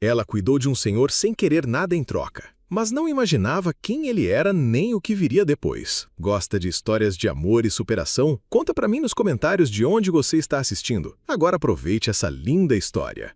Ela cuidou de um senhor sem querer nada em troca, mas não imaginava quem ele era nem o que viria depois. Gosta de histórias de amor e superação? Conta pra mim nos comentários de onde você está assistindo. Agora aproveite essa linda história.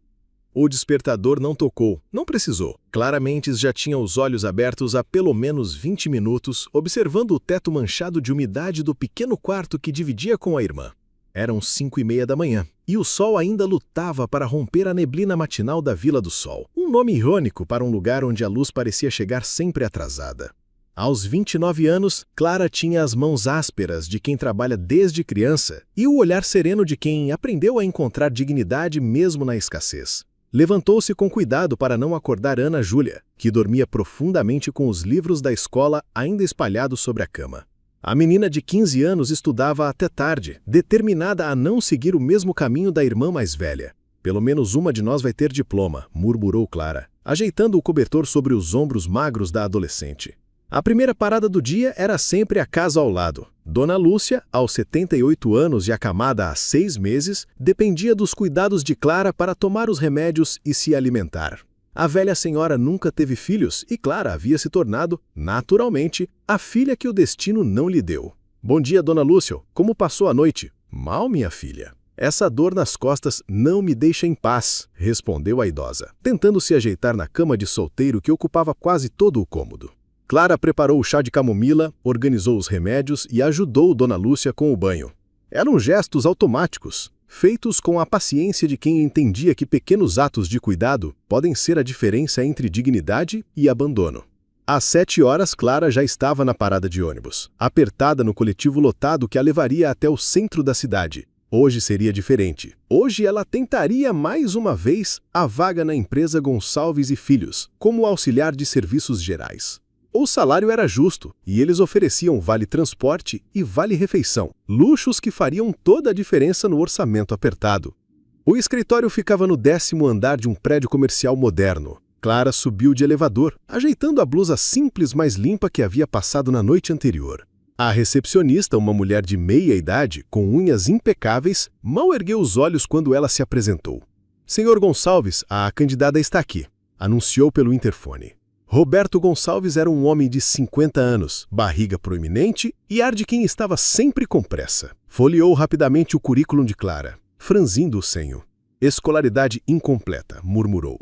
O despertador não tocou, não precisou. Clara Mendes já tinha os olhos abertos há pelo menos 20 minutos, observando o teto manchado de umidade do pequeno quarto que dividia com a irmã. Eram 5:30 da manhã, e o sol ainda lutava para romper a neblina matinal da Vila do Sol. Um nome irônico para um lugar onde a luz parecia chegar sempre atrasada. Aos 29 anos, Clara tinha as mãos ásperas de quem trabalha desde criança e o olhar sereno de quem aprendeu a encontrar dignidade mesmo na escassez. Levantou-se com cuidado para não acordar Ana Júlia, que dormia profundamente com os livros da escola ainda espalhados sobre a cama. A menina de 15 anos estudava até tarde, determinada a não seguir o mesmo caminho da irmã mais velha. Pelo menos uma de nós vai ter diploma, murmurou Clara, ajeitando o cobertor sobre os ombros magros da adolescente. A primeira parada do dia era sempre a casa ao lado. Dona Lúcia, aos 78 anos e acamada há 6 meses, dependia dos cuidados de Clara para tomar os remédios e se alimentar. A velha senhora nunca teve filhos e Clara havia se tornado, naturalmente, a filha que o destino não lhe deu. Bom dia, Dona Lúcia. Como passou a noite? Mal, minha filha. Essa dor nas costas não me deixa em paz, respondeu a idosa, tentando se ajeitar na cama de solteiro que ocupava quase todo o cômodo. Clara preparou o chá de camomila, organizou os remédios e ajudou Dona Lúcia com o banho. Eram gestos automáticos, feitos com a paciência de quem entendia que pequenos atos de cuidado podem ser a diferença entre dignidade e abandono. Às 7 horas, Clara já estava na parada de ônibus, apertada no coletivo lotado que a levaria até o centro da cidade. Hoje seria diferente. Hoje ela tentaria mais uma vez a vaga na empresa Gonçalves e Filhos, como auxiliar de serviços gerais. O salário era justo e eles ofereciam vale-transporte e vale-refeição, luxos que fariam toda a diferença no orçamento apertado. O escritório ficava no 10º andar de um prédio comercial moderno. Clara subiu de elevador, ajeitando a blusa simples mais limpa que havia passado na noite anterior. A recepcionista, uma mulher de meia idade, com unhas impecáveis, mal ergueu os olhos quando ela se apresentou. Senhor Gonçalves, a candidata está aqui, anunciou pelo interfone. Roberto Gonçalves era um homem de 50 anos, barriga proeminente e ar de quem estava sempre com pressa. Folheou rapidamente o currículo de Clara, franzindo o senho. Escolaridade incompleta, murmurou.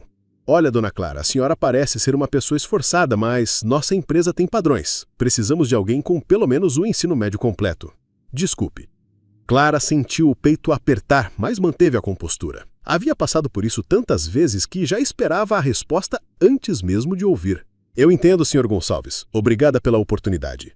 Olha, dona Clara, a senhora parece ser uma pessoa esforçada, mas nossa empresa tem padrões. Precisamos de alguém com pelo menos o ensino médio completo. Desculpe. Clara sentiu o peito apertar, mas manteve a compostura. Havia passado por isso tantas vezes que já esperava a resposta antes mesmo de ouvir. Eu entendo, Sr. Gonçalves. Obrigada pela oportunidade.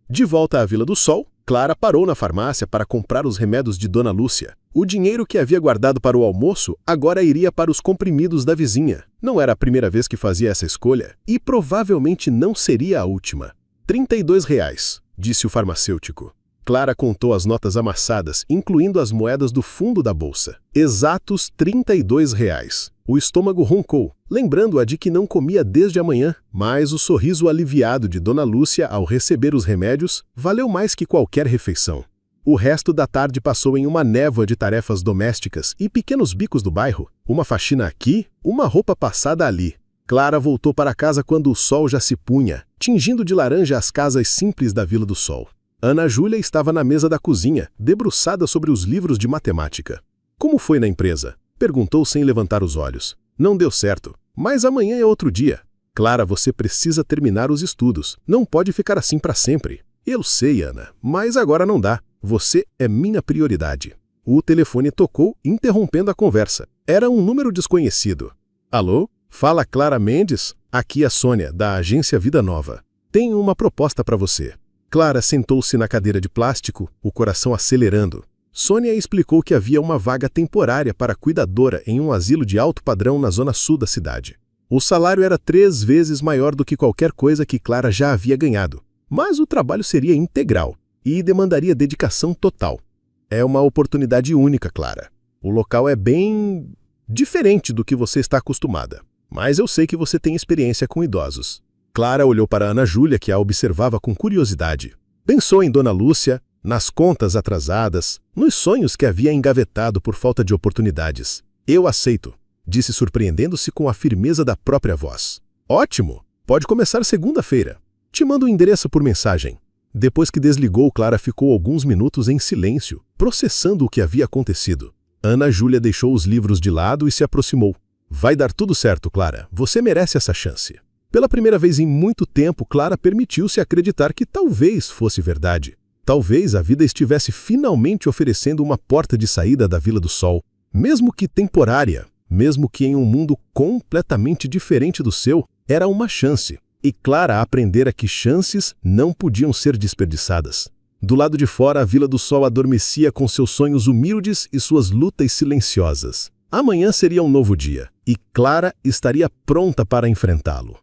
De volta à Vila do Sol, Clara parou na farmácia para comprar os remédios de Dona Lúcia. O dinheiro que havia guardado para o almoço agora iria para os comprimidos da vizinha. Não era a primeira vez que fazia essa escolha e provavelmente não seria a última. R$32, disse o farmacêutico. Clara contou as notas amassadas, incluindo as moedas do fundo da bolsa. Exatos R$32. O estômago roncou, lembrando-a de que não comia desde a manhã, mas o sorriso aliviado de Dona Lúcia ao receber os remédios valeu mais que qualquer refeição. O resto da tarde passou em uma névoa de tarefas domésticas e pequenos bicos do bairro. Uma faxina aqui, uma roupa passada ali. Clara voltou para casa quando o sol já se punha, tingindo de laranja as casas simples da Vila do Sol. Ana Júlia estava na mesa da cozinha, debruçada sobre os livros de matemática. Como foi na empresa? Perguntou sem levantar os olhos. Não deu certo, mas amanhã é outro dia. Clara, você precisa terminar os estudos. Não pode ficar assim para sempre. Eu sei, Ana, mas agora não dá. Você é minha prioridade. O telefone tocou, interrompendo a conversa. Era um número desconhecido. Alô? Fala Clara Mendes? Aqui é a Sônia, da agência Vida Nova. Tenho uma proposta para você. Clara sentou-se na cadeira de plástico, o coração acelerando. Sônia explicou que havia uma vaga temporária para cuidadora em um asilo de alto padrão na zona sul da cidade. O salário era 3 vezes maior do que qualquer coisa que Clara já havia ganhado, mas o trabalho seria integral e demandaria dedicação total. É uma oportunidade única, Clara. O local é bem diferente do que você está acostumada, mas eu sei que você tem experiência com idosos. Clara olhou para Ana Júlia, que a observava com curiosidade. Pensou em Dona Lúcia, nas contas atrasadas, nos sonhos que havia engavetado por falta de oportunidades. Eu aceito. disse surpreendendo-se com a firmeza da própria voz. Ótimo! Pode começar segunda-feira. Te mando o endereço por mensagem. Depois que desligou, Clara ficou alguns minutos em silêncio, processando o que havia acontecido. Ana Júlia deixou os livros de lado e se aproximou. Vai dar tudo certo, Clara. Você merece essa chance. Pela primeira vez em muito tempo, Clara permitiu-se acreditar que talvez fosse verdade. Talvez a vida estivesse finalmente oferecendo uma porta de saída da Vila do Sol, mesmo que temporária, mesmo que em um mundo completamente diferente do seu, era uma chance. E Clara aprendera que chances não podiam ser desperdiçadas. Do lado de fora, a Vila do Sol adormecia com seus sonhos humildes e suas lutas silenciosas. Amanhã seria um novo dia, e Clara estaria pronta para enfrentá-lo.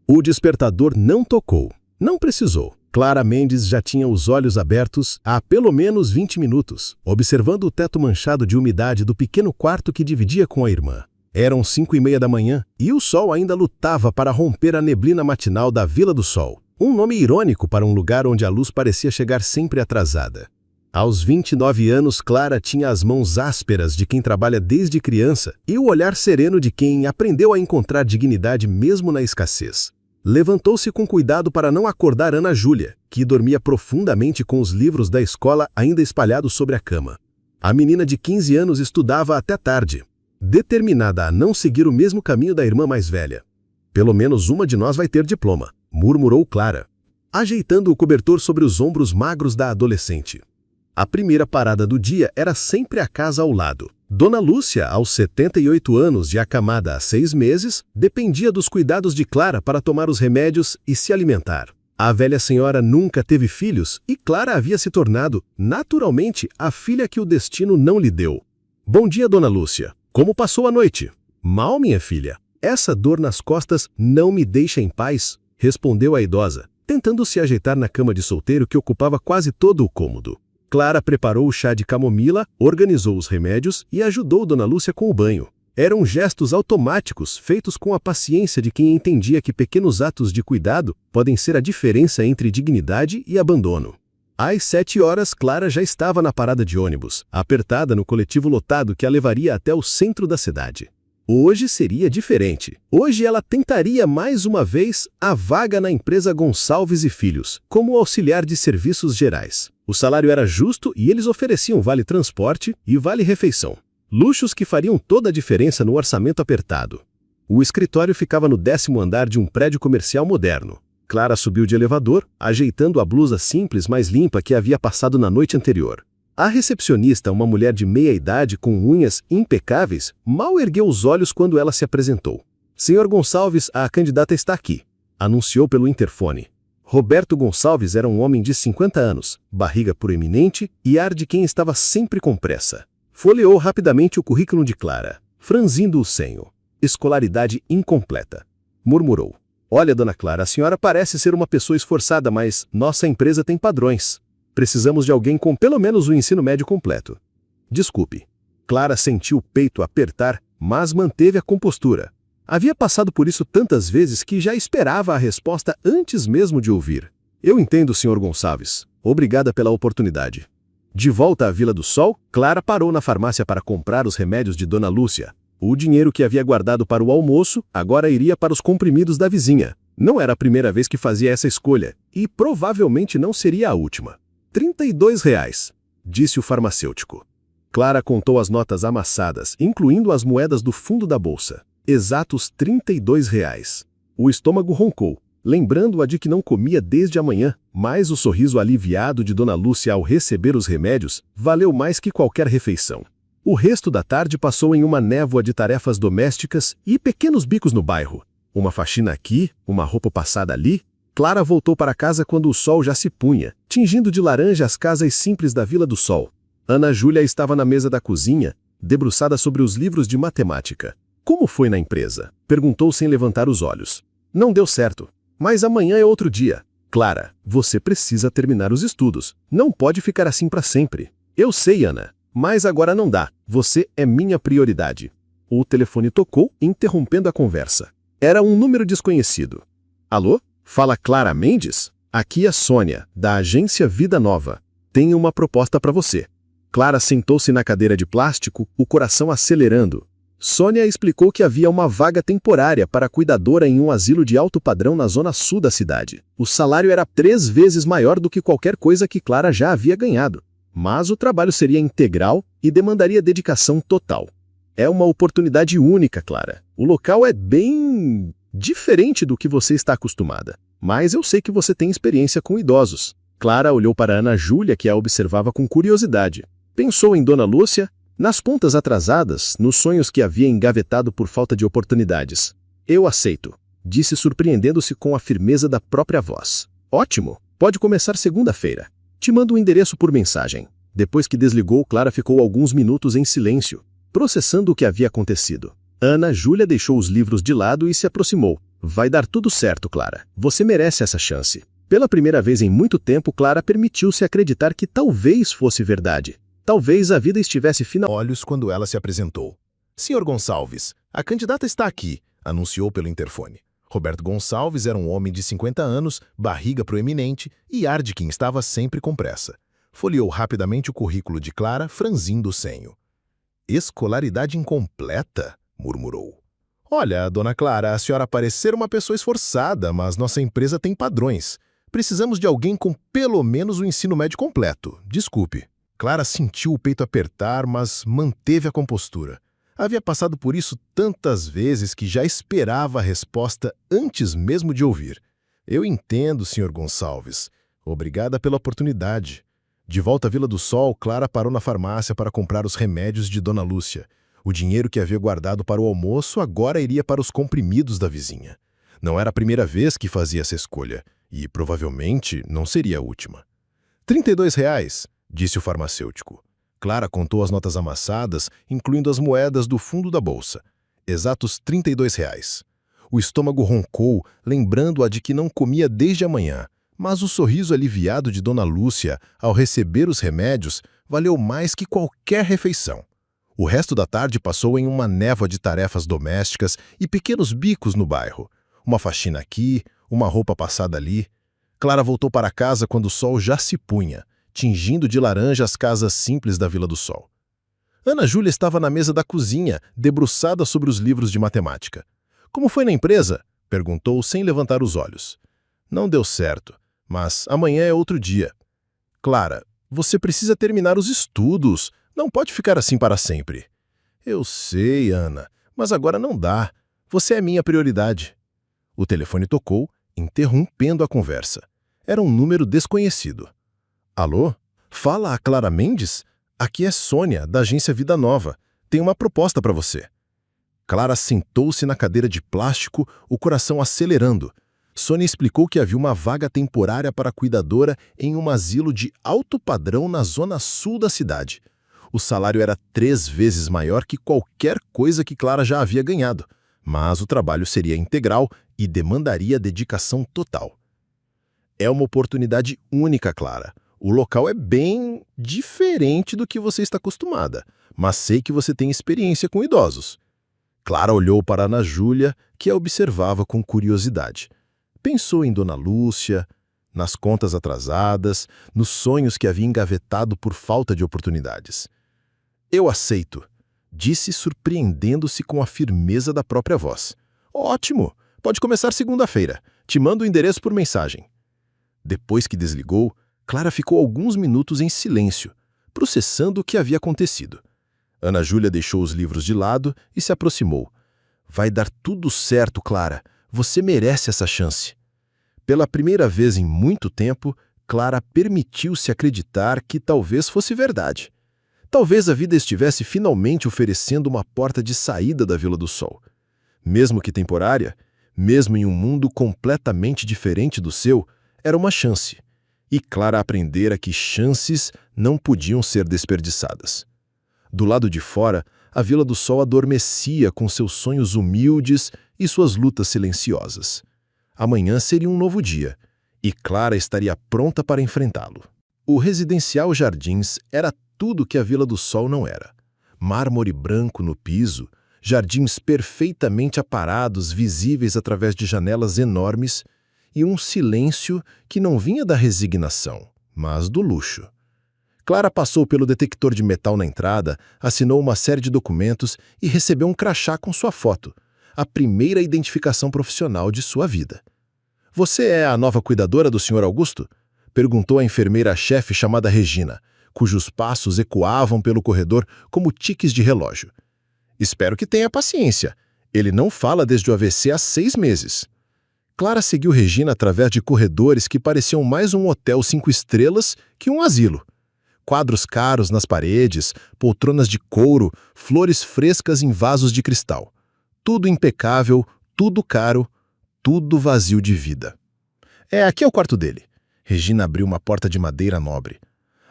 O despertador não tocou. Não precisou. Clara Mendes já tinha os olhos abertos há pelo menos 20 minutos, observando o teto manchado de umidade do pequeno quarto que dividia com a irmã. Eram 5:30 da manhã e o sol ainda lutava para romper a neblina matinal da Vila do Sol. Um nome irônico para um lugar onde a luz parecia chegar sempre atrasada. Aos 29 anos, Clara tinha as mãos ásperas de quem trabalha desde criança e o olhar sereno de quem aprendeu a encontrar dignidade mesmo na escassez. Levantou-se com cuidado para não acordar Ana Júlia, que dormia profundamente com os livros da escola ainda espalhados sobre a cama. A menina de 15 anos estudava até tarde, determinada a não seguir o mesmo caminho da irmã mais velha. Pelo menos uma de nós vai ter diploma, murmurou Clara, ajeitando o cobertor sobre os ombros magros da adolescente. A primeira parada do dia era sempre a casa ao lado. Dona Lúcia, aos 78 anos e acamada há 6 meses, dependia dos cuidados de Clara para tomar os remédios e se alimentar. A velha senhora nunca teve filhos e Clara havia se tornado, naturalmente, a filha que o destino não lhe deu. Bom dia, Dona Lúcia. Como passou a noite? Mal, minha filha. Essa dor nas costas não me deixa em paz, respondeu a idosa, tentando se ajeitar na cama de solteiro que ocupava quase todo o cômodo. Clara preparou o chá de camomila, organizou os remédios e ajudou Dona Lúcia com o banho. Eram gestos automáticos, feitos com a paciência de quem entendia que pequenos atos de cuidado podem ser a diferença entre dignidade e abandono. Às 7 horas, Clara já estava na parada de ônibus, apertada no coletivo lotado que a levaria até o centro da cidade. Hoje seria diferente. Hoje ela tentaria mais uma vez a vaga na empresa Gonçalves e Filhos, como auxiliar de serviços gerais. O salário era justo e eles ofereciam vale-transporte e vale-refeição. Luxos que fariam toda a diferença no orçamento apertado. O escritório ficava no 10º andar de um prédio comercial moderno. Clara subiu de elevador, ajeitando a blusa simples mais limpa que havia passado na noite anterior. A recepcionista, uma mulher de meia-idade com unhas impecáveis, mal ergueu os olhos quando ela se apresentou. Senhor Gonçalves, a candidata está aqui, anunciou pelo interfone. Roberto Gonçalves era um homem de 50 anos, barriga proeminente e ar de quem estava sempre com pressa. Folheou rapidamente o currículo de Clara, franzindo o senho. Escolaridade incompleta. Murmurou. Olha, dona Clara, a senhora parece ser uma pessoa esforçada, mas nossa empresa tem padrões. Precisamos de alguém com pelo menos o ensino médio completo. Desculpe. Clara sentiu o peito apertar, mas manteve a compostura. Havia passado por isso tantas vezes que já esperava a resposta antes mesmo de ouvir. Eu entendo, Sr. Gonçalves. Obrigada pela oportunidade. De volta à Vila do Sol, Clara parou na farmácia para comprar os remédios de Dona Lúcia. O dinheiro que havia guardado para o almoço agora iria para os comprimidos da vizinha. Não era a primeira vez que fazia essa escolha, e provavelmente não seria a última. R$32, disse o farmacêutico. Clara contou as notas amassadas, incluindo as moedas do fundo da bolsa. Exatos R$32. O estômago roncou, lembrando-a de que não comia desde a manhã, mas o sorriso aliviado de Dona Lúcia ao receber os remédios valeu mais que qualquer refeição. O resto da tarde passou em uma névoa de tarefas domésticas e pequenos bicos no bairro. Uma faxina aqui, uma roupa passada ali. Clara voltou para casa quando o sol já se punha, tingindo de laranja as casas simples da Vila do Sol. Ana Júlia estava na mesa da cozinha, debruçada sobre os livros de matemática. Como foi na empresa? Perguntou sem levantar os olhos. Não deu certo. Mas amanhã é outro dia. Clara, você precisa terminar os estudos. Não pode ficar assim para sempre. Eu sei, Ana. Mas agora não dá. Você é minha prioridade. O telefone tocou, interrompendo a conversa. Era um número desconhecido. Alô? Fala Clara Mendes? Aqui é Sônia, da agência Vida Nova. Tenho uma proposta para você. Clara sentou-se na cadeira de plástico, o coração acelerando. Sônia explicou que havia uma vaga temporária para cuidadora em um asilo de alto padrão na zona sul da cidade. O salário era 3 vezes maior do que qualquer coisa que Clara já havia ganhado. Mas o trabalho seria integral e demandaria dedicação total. É uma oportunidade única, Clara. O local é bem diferente do que você está acostumada. Mas eu sei que você tem experiência com idosos. Clara olhou para Ana Júlia, que a observava com curiosidade. Pensou em Dona Lúcia, nas contas atrasadas, nos sonhos que havia engavetado por falta de oportunidades. Eu aceito, disse surpreendendo-se com a firmeza da própria voz. Ótimo, pode começar segunda-feira. Te mando o endereço por mensagem. Depois que desligou, Clara ficou alguns minutos em silêncio, processando o que havia acontecido. Ana Júlia deixou os livros de lado e se aproximou. Vai dar tudo certo, Clara. Você merece essa chance. Pela primeira vez em muito tempo, Clara permitiu-se acreditar que talvez fosse verdade. Talvez a vida estivesse Olhos quando ela se apresentou. Senhor Gonçalves, a candidata está aqui, anunciou pelo interfone. Roberto Gonçalves era um homem de 50 anos, barriga proeminente e ar de quem estava sempre com pressa. Folheou rapidamente o currículo de Clara, franzindo o senho. Escolaridade incompleta, murmurou. Olha, dona Clara, a senhora parece ser uma pessoa esforçada, mas nossa empresa tem padrões. Precisamos de alguém com pelo menos o ensino médio completo. Desculpe. Clara sentiu o peito apertar, mas manteve a compostura. Havia passado por isso tantas vezes que já esperava a resposta antes mesmo de ouvir. Eu entendo, senhor Gonçalves. Obrigada pela oportunidade. De volta à Vila do Sol, Clara parou na farmácia para comprar os remédios de Dona Lúcia. O dinheiro que havia guardado para o almoço agora iria para os comprimidos da vizinha. Não era a primeira vez que fazia essa escolha, e provavelmente não seria a última. R$ 32, disse o farmacêutico. Clara contou as notas amassadas, incluindo as moedas do fundo da bolsa. Exatos R$ 32. O estômago roncou, lembrando-a de que não comia desde a manhã, mas o sorriso aliviado de Dona Lúcia ao receber os remédios valeu mais que qualquer refeição. O resto da tarde passou em uma névoa de tarefas domésticas e pequenos bicos no bairro. Uma faxina aqui, uma roupa passada ali. Clara voltou para casa quando o sol já se punha, tingindo de laranja as casas simples da Vila do Sol. Ana Júlia estava na mesa da cozinha, debruçada sobre os livros de matemática. Como foi na empresa? Perguntou sem levantar os olhos. Não deu certo, mas amanhã é outro dia. Clara, você precisa terminar os estudos. Não pode ficar assim para sempre. Eu sei, Ana, mas agora não dá. Você é minha prioridade. O telefone tocou, interrompendo a conversa. Era um número desconhecido. Alô? Fala a Clara Mendes? Aqui é Sônia, da agência Vida Nova. Tem uma proposta para você. Clara sentou-se na cadeira de plástico, o coração acelerando. Sônia explicou que havia uma vaga temporária para cuidadora em um asilo de alto padrão na zona sul da cidade. O salário era 3 vezes maior que qualquer coisa que Clara já havia ganhado, mas o trabalho seria integral e demandaria dedicação total. É uma oportunidade única, Clara. O local é bem diferente do que você está acostumada, mas sei que você tem experiência com idosos. Clara olhou para Ana Júlia, que a observava com curiosidade. Pensou em Dona Lúcia, nas contas atrasadas, nos sonhos que havia engavetado por falta de oportunidades. Eu aceito, disse surpreendendo-se com a firmeza da própria voz. Ótimo, pode começar segunda-feira. Te mando o endereço por mensagem. Depois que desligou, Clara ficou alguns minutos em silêncio, processando o que havia acontecido. Ana Júlia deixou os livros de lado e se aproximou. Vai dar tudo certo, Clara. Você merece essa chance. Pela primeira vez em muito tempo, Clara permitiu-se acreditar que talvez fosse verdade. Talvez a vida estivesse finalmente oferecendo uma porta de saída da Vila do Sol. Mesmo que temporária, mesmo em um mundo completamente diferente do seu, era uma chance. E Clara aprendera que chances não podiam ser desperdiçadas. Do lado de fora, a Vila do Sol adormecia com seus sonhos humildes e suas lutas silenciosas. Amanhã seria um novo dia, e Clara estaria pronta para enfrentá-lo. O residencial Jardins era tudo que a Vila do Sol não era. Mármore branco no piso, jardins perfeitamente aparados, visíveis através de janelas enormes, e um silêncio que não vinha da resignação, mas do luxo. Clara passou pelo detector de metal na entrada, assinou uma série de documentos e recebeu um crachá com sua foto, a primeira identificação profissional de sua vida. Você é a nova cuidadora do Sr. Augusto? Perguntou a enfermeira-chefe chamada Regina, cujos passos ecoavam pelo corredor como tiques de relógio. Espero que tenha paciência. Ele não fala desde o AVC há 6 meses. Clara seguiu Regina através de corredores que pareciam mais um hotel 5 estrelas que um asilo. Quadros caros nas paredes, poltronas de couro, flores frescas em vasos de cristal. Tudo impecável, tudo caro, tudo vazio de vida. Aqui é o quarto dele. Regina abriu uma porta de madeira nobre.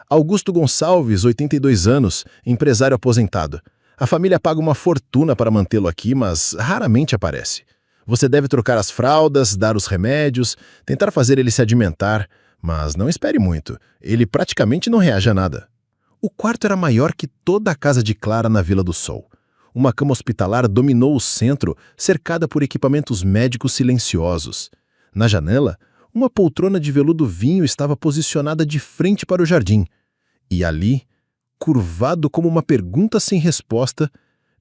Augusto Gonçalves, 82 anos, empresário aposentado. A família paga uma fortuna para mantê-lo aqui, mas raramente aparece. Você deve trocar as fraldas, dar os remédios, tentar fazer ele se alimentar, mas não espere muito. Ele praticamente não reage a nada. O quarto era maior que toda a casa de Clara na Vila do Sol. Uma cama hospitalar dominou o centro, cercada por equipamentos médicos silenciosos. Na janela, uma poltrona de veludo vinho estava posicionada de frente para o jardim. E ali, curvado como uma pergunta sem resposta,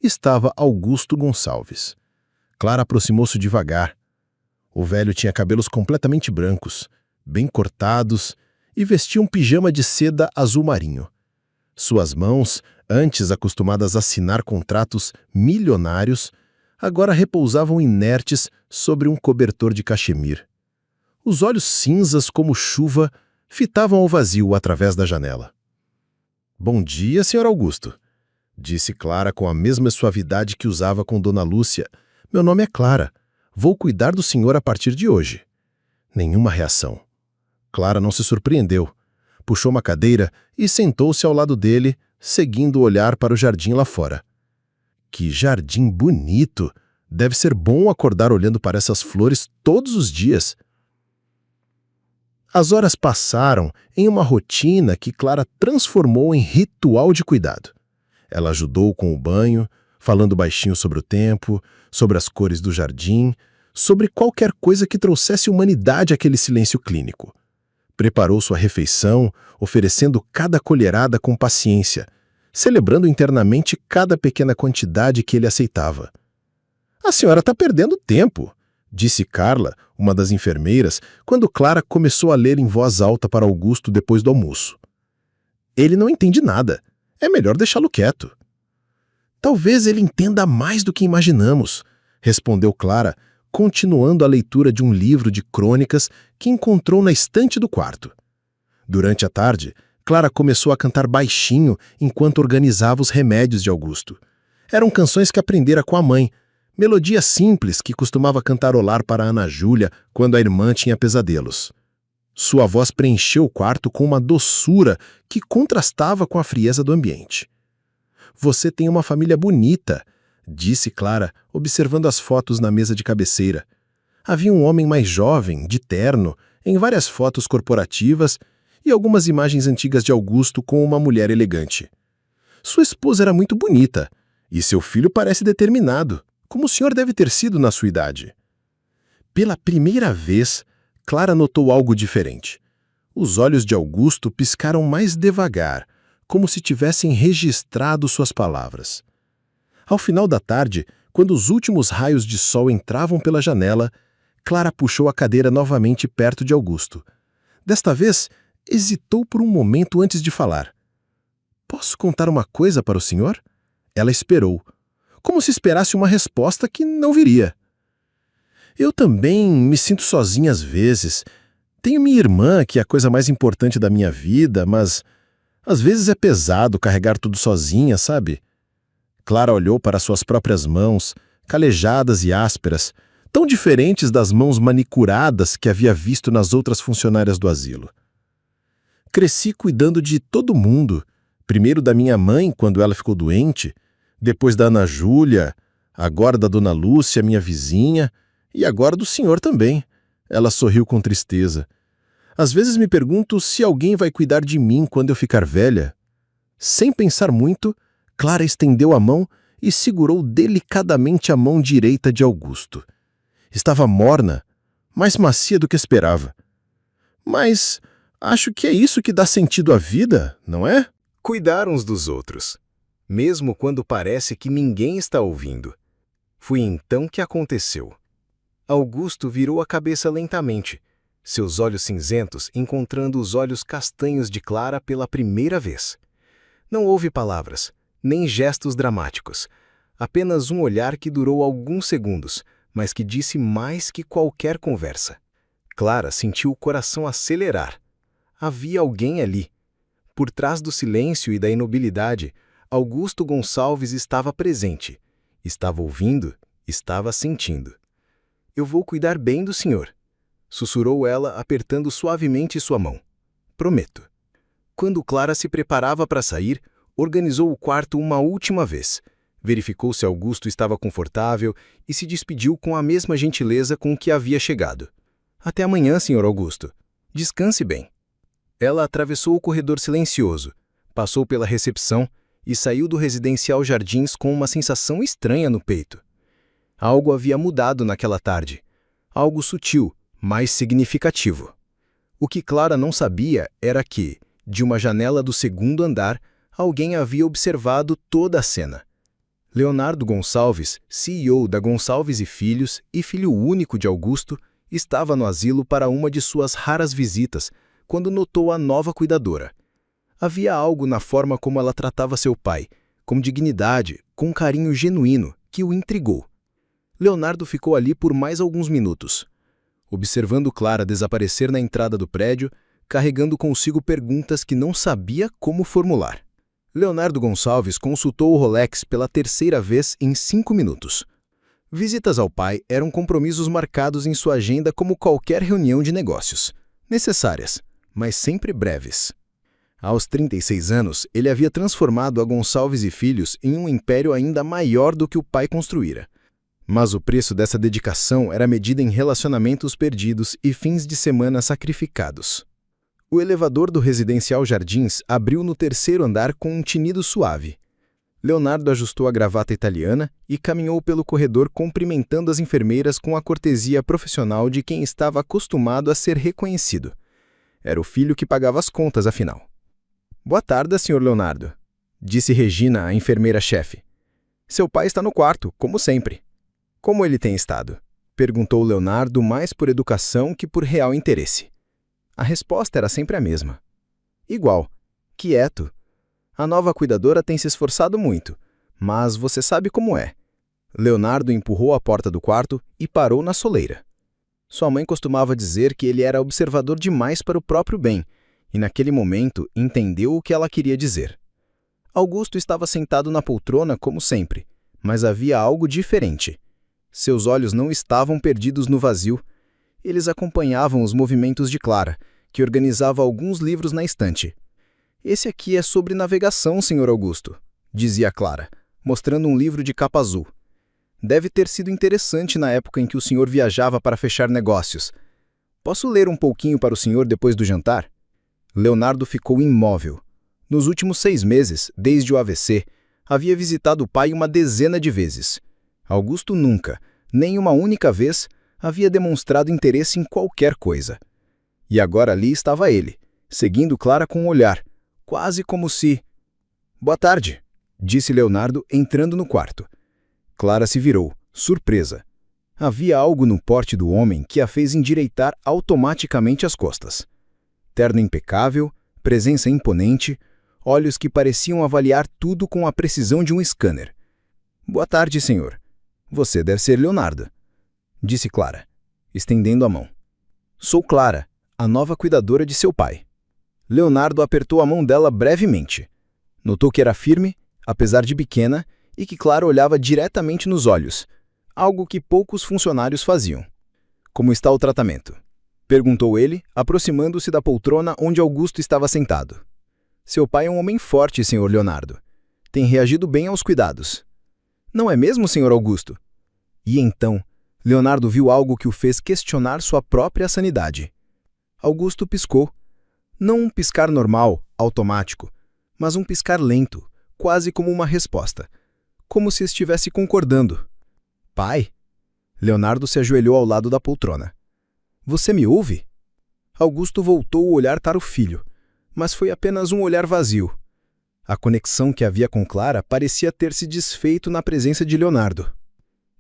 estava Augusto Gonçalves. Clara aproximou-se devagar. O velho tinha cabelos completamente brancos, bem cortados, e vestia um pijama de seda azul marinho. Suas mãos, antes acostumadas a assinar contratos milionários, agora repousavam inertes sobre um cobertor de cachemir. Os olhos cinzas como chuva fitavam ao vazio através da janela. "Bom dia, Sr. Augusto", disse Clara com a mesma suavidade que usava com Dona Lúcia. "Meu nome é Clara. Vou cuidar do senhor a partir de hoje." Nenhuma reação. Clara não se surpreendeu. Puxou uma cadeira e sentou-se ao lado dele, seguindo o olhar para o jardim lá fora. Que jardim bonito! Deve ser bom acordar olhando para essas flores todos os dias. As horas passaram em uma rotina que Clara transformou em ritual de cuidado. Ela ajudou com o banho, falando baixinho sobre o tempo, sobre as cores do jardim, sobre qualquer coisa que trouxesse humanidade àquele silêncio clínico. Preparou sua refeição, oferecendo cada colherada com paciência, celebrando internamente cada pequena quantidade que ele aceitava. "A senhora está perdendo tempo", disse Carla, uma das enfermeiras, quando Clara começou a ler em voz alta para Augusto depois do almoço. "Ele não entende nada. É melhor deixá-lo quieto." "Talvez ele entenda mais do que imaginamos", respondeu Clara, continuando a leitura de um livro de crônicas que encontrou na estante do quarto. Durante a tarde, Clara começou a cantar baixinho enquanto organizava os remédios de Augusto. Eram canções que aprendera com a mãe, melodias simples que costumava cantarolar para Ana Júlia quando a irmã tinha pesadelos. Sua voz preencheu o quarto com uma doçura que contrastava com a frieza do ambiente. "Você tem uma família bonita", disse Clara, observando as fotos na mesa de cabeceira. Havia um homem mais jovem, de terno, em várias fotos corporativas e algumas imagens antigas de Augusto com uma mulher elegante. Sua esposa era muito bonita, e seu filho parece determinado, como o senhor deve ter sido na sua idade. Pela primeira vez, Clara notou algo diferente. Os olhos de Augusto piscaram mais devagar, como se tivessem registrado suas palavras. Ao final da tarde, quando os últimos raios de sol entravam pela janela, Clara puxou a cadeira novamente perto de Augusto. Desta vez, hesitou por um momento antes de falar. "Posso contar uma coisa para o senhor?" Ela esperou, como se esperasse uma resposta que não viria. "Eu também me sinto sozinha às vezes. Tenho minha irmã, que é a coisa mais importante da minha vida, mas às vezes é pesado carregar tudo sozinha, sabe?" Clara olhou para suas próprias mãos, calejadas e ásperas, tão diferentes das mãos manicuradas que havia visto nas outras funcionárias do asilo. "Cresci cuidando de todo mundo, primeiro da minha mãe quando ela ficou doente, depois da Ana Júlia, agora da Dona Lúcia, minha vizinha, e agora do senhor também." Ela sorriu com tristeza. "Às vezes me pergunto se alguém vai cuidar de mim quando eu ficar velha." Sem pensar muito, Clara estendeu a mão e segurou delicadamente a mão direita de Augusto. Estava morna, mais macia do que esperava. "Mas Acho que é isso que dá sentido à vida, não é? Cuidar uns dos outros, mesmo quando parece que ninguém está ouvindo. Foi então que aconteceu. Augusto virou a cabeça lentamente, seus olhos cinzentos encontrando os olhos castanhos de Clara pela primeira vez. Não houve palavras, nem gestos dramáticos, apenas um olhar que durou alguns segundos, mas que disse mais que qualquer conversa. Clara sentiu o coração acelerar. Havia alguém ali. Por trás do silêncio e da inobilidade, Augusto Gonçalves estava presente. Estava ouvindo, estava sentindo. Eu vou cuidar bem do senhor, sussurrou ela, apertando suavemente sua mão. Prometo. Quando Clara se preparava para sair, organizou o quarto uma última vez. Verificou se Augusto estava confortável e se despediu com a mesma gentileza com que havia chegado. Até amanhã, senhor Augusto. Descanse bem. Ela atravessou o corredor silencioso, passou pela recepção e saiu do residencial Jardins com uma sensação estranha no peito. Algo havia mudado naquela tarde. Algo sutil, mas significativo. O que Clara não sabia era que, de uma janela do segundo andar, alguém havia observado toda a cena. Leonardo Gonçalves, CEO da Gonçalves e Filhos e filho único de Augusto, estava no asilo para uma de suas raras visitas, quando notou a nova cuidadora. Havia algo na forma como ela tratava seu pai, com dignidade, com carinho genuíno, que o intrigou. Leonardo ficou ali por mais alguns minutos, observando Clara desaparecer na entrada do prédio, carregando consigo perguntas que não sabia como formular. Leonardo Gonçalves consultou o Rolex pela terceira vez em 5 minutos. Visitas ao pai eram compromissos marcados em sua agenda como qualquer reunião de negócios. Necessárias, mas sempre breves. Aos 36 anos, ele havia transformado a Gonçalves e Filhos em um império ainda maior do que o pai construíra. Mas o preço dessa dedicação era medido em relacionamentos perdidos e fins de semana sacrificados. O elevador do residencial Jardins abriu no terceiro andar com um tinido suave. Leonardo ajustou a gravata italiana e caminhou pelo corredor cumprimentando as enfermeiras com a cortesia profissional de quem estava acostumado a ser reconhecido. Era o filho que pagava as contas, afinal. «Boa tarde, Sr. Leonardo», disse Regina, a enfermeira-chefe. «Seu pai está no quarto, como sempre». «Como ele tem estado?» perguntou Leonardo mais por educação que por real interesse. A resposta era sempre a mesma. Igual, quieto. A nova cuidadora tem se esforçado muito, mas você sabe como é. Leonardo empurrou a porta do quarto e parou na soleira. Sua mãe costumava dizer que ele era observador demais para o próprio bem, e naquele momento entendeu o que ela queria dizer. Augusto estava sentado na poltrona como sempre, mas havia algo diferente. Seus olhos não estavam perdidos no vazio. Eles acompanhavam os movimentos de Clara, que organizava alguns livros na estante. «Esse aqui é sobre navegação, Sr. Augusto», dizia Clara, mostrando um livro de capa azul. «Deve ter sido interessante na época em que o senhor viajava para fechar negócios. Posso ler um pouquinho para o senhor depois do jantar?» Leonardo ficou imóvel. Nos últimos 6 meses, desde o AVC, havia visitado o pai uma dezena de vezes. Augusto nunca, nem uma única vez, havia demonstrado interesse em qualquer coisa. E agora ali estava ele, seguindo Clara com um olhar, quase como se... «Boa tarde», disse Leonardo, entrando no quarto. Clara se virou, surpresa. Havia algo no porte do homem que a fez endireitar automaticamente as costas. Terno impecável, presença imponente, olhos que pareciam avaliar tudo com a precisão de um scanner. «Boa tarde, senhor. Você deve ser Leonardo», disse Clara, estendendo a mão. «Sou Clara, a nova cuidadora de seu pai». Leonardo apertou a mão dela brevemente. Notou que era firme, apesar de pequena, e que Clara olhava diretamente nos olhos, algo que poucos funcionários faziam. «Como está o tratamento?» perguntou ele, aproximando-se da poltrona onde Augusto estava sentado. «Seu pai é um homem forte, Sr. Leonardo. Tem reagido bem aos cuidados». «Não é mesmo, Sr. Augusto?» E então, Leonardo viu algo que o fez questionar sua própria sanidade. Augusto piscou. Não um piscar normal, automático, mas um piscar lento, quase como uma resposta, como se estivesse concordando. «Pai?» Leonardo se ajoelhou ao lado da poltrona. «Você me ouve?» Augusto voltou o olhar para o filho, mas foi apenas um olhar vazio. A conexão que havia com Clara parecia ter se desfeito na presença de Leonardo.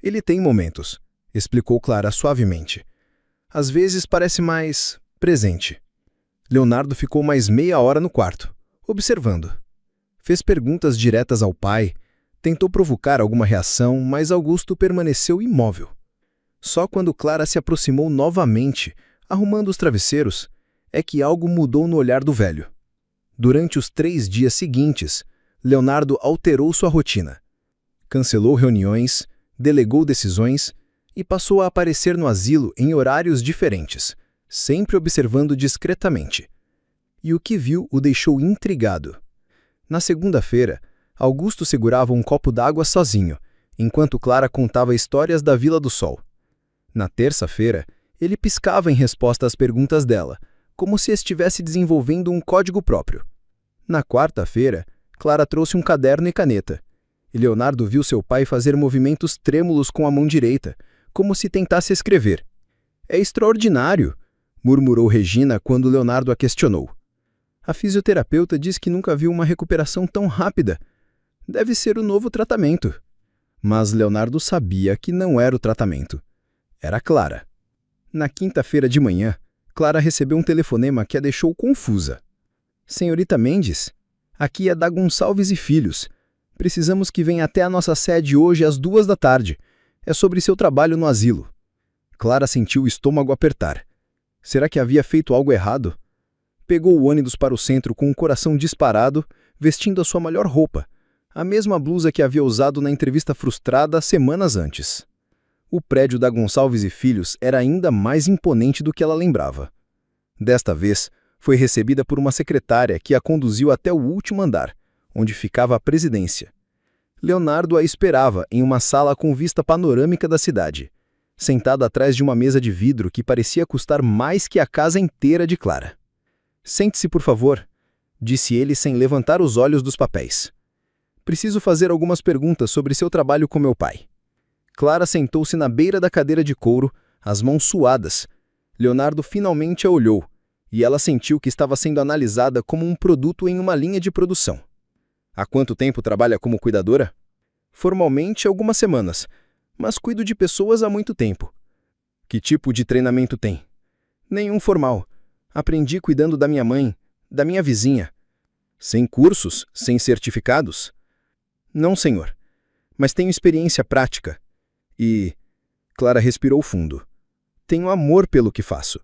Ele tem momentos, explicou Clara suavemente. Às vezes parece mais presente. Leonardo ficou mais meia hora no quarto, observando. Fez perguntas diretas ao pai, tentou provocar alguma reação, mas Augusto permaneceu imóvel. Só quando Clara se aproximou novamente, arrumando os travesseiros, é que algo mudou no olhar do velho. Durante os 3 dias seguintes, Leonardo alterou sua rotina. Cancelou reuniões, delegou decisões e passou a aparecer no asilo em horários diferentes, sempre observando discretamente. E o que viu o deixou intrigado. Na segunda-feira, Augusto segurava um copo d'água sozinho, enquanto Clara contava histórias da Vila do Sol. Na terça-feira, ele piscava em resposta às perguntas dela, como se estivesse desenvolvendo um código próprio. Na quarta-feira, Clara trouxe um caderno e caneta, e Leonardo viu seu pai fazer movimentos trêmulos com a mão direita, como se tentasse escrever. "É extraordinário", murmurou Regina quando Leonardo a questionou. "A fisioterapeuta diz que nunca viu uma recuperação tão rápida. Deve ser o novo tratamento." Mas Leonardo sabia que não era o tratamento. Era Clara. Na quinta-feira de manhã, Clara recebeu um telefonema que a deixou confusa. "Senhorita Mendes, aqui é da Gonçalves e Filhos. Precisamos que venha até a nossa sede hoje às 2 da tarde. É sobre seu trabalho no asilo." Clara sentiu o estômago apertar. Será que havia feito algo errado? Pegou o ônibus para o centro com o coração disparado, vestindo a sua melhor roupa, a mesma blusa que havia usado na entrevista frustrada semanas antes. O prédio da Gonçalves e Filhos era ainda mais imponente do que ela lembrava. Desta vez, foi recebida por uma secretária que a conduziu até o último andar, onde ficava a presidência. Leonardo a esperava em uma sala com vista panorâmica da cidade, sentado atrás de uma mesa de vidro que parecia custar mais que a casa inteira de Clara. "Sente-se, por favor", disse ele sem levantar os olhos dos papéis. "Preciso fazer algumas perguntas sobre seu trabalho com meu pai." Clara sentou-se na beira da cadeira de couro, as mãos suadas. Leonardo finalmente a olhou, e ela sentiu que estava sendo analisada como um produto em uma linha de produção. "Há quanto tempo trabalha como cuidadora?" "Formalmente, algumas semanas, mas cuido de pessoas há muito tempo." "Que tipo de treinamento tem?" "Nenhum formal. Aprendi cuidando da minha mãe, da minha vizinha." "Sem cursos? Sem certificados?" "Não, senhor. Mas tenho experiência prática. E..." Clara respirou fundo. "Tenho amor pelo que faço."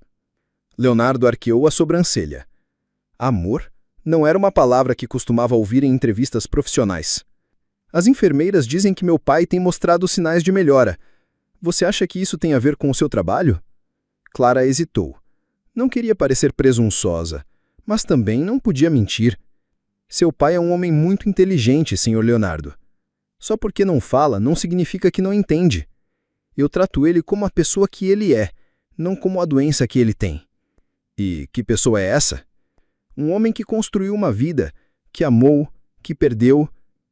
Leonardo arqueou a sobrancelha. Amor? Não era uma palavra que costumava ouvir em entrevistas profissionais. "As enfermeiras dizem que meu pai tem mostrado sinais de melhora. Você acha que isso tem a ver com o seu trabalho?" Clara hesitou. Não queria parecer presunçosa, mas também não podia mentir. "Seu pai é um homem muito inteligente, Sr. Leonardo. Só porque não fala não significa que não entende. Eu trato ele como a pessoa que ele é, não como a doença que ele tem." "E que pessoa é essa?" "Um homem que construiu uma vida, que amou, que perdeu,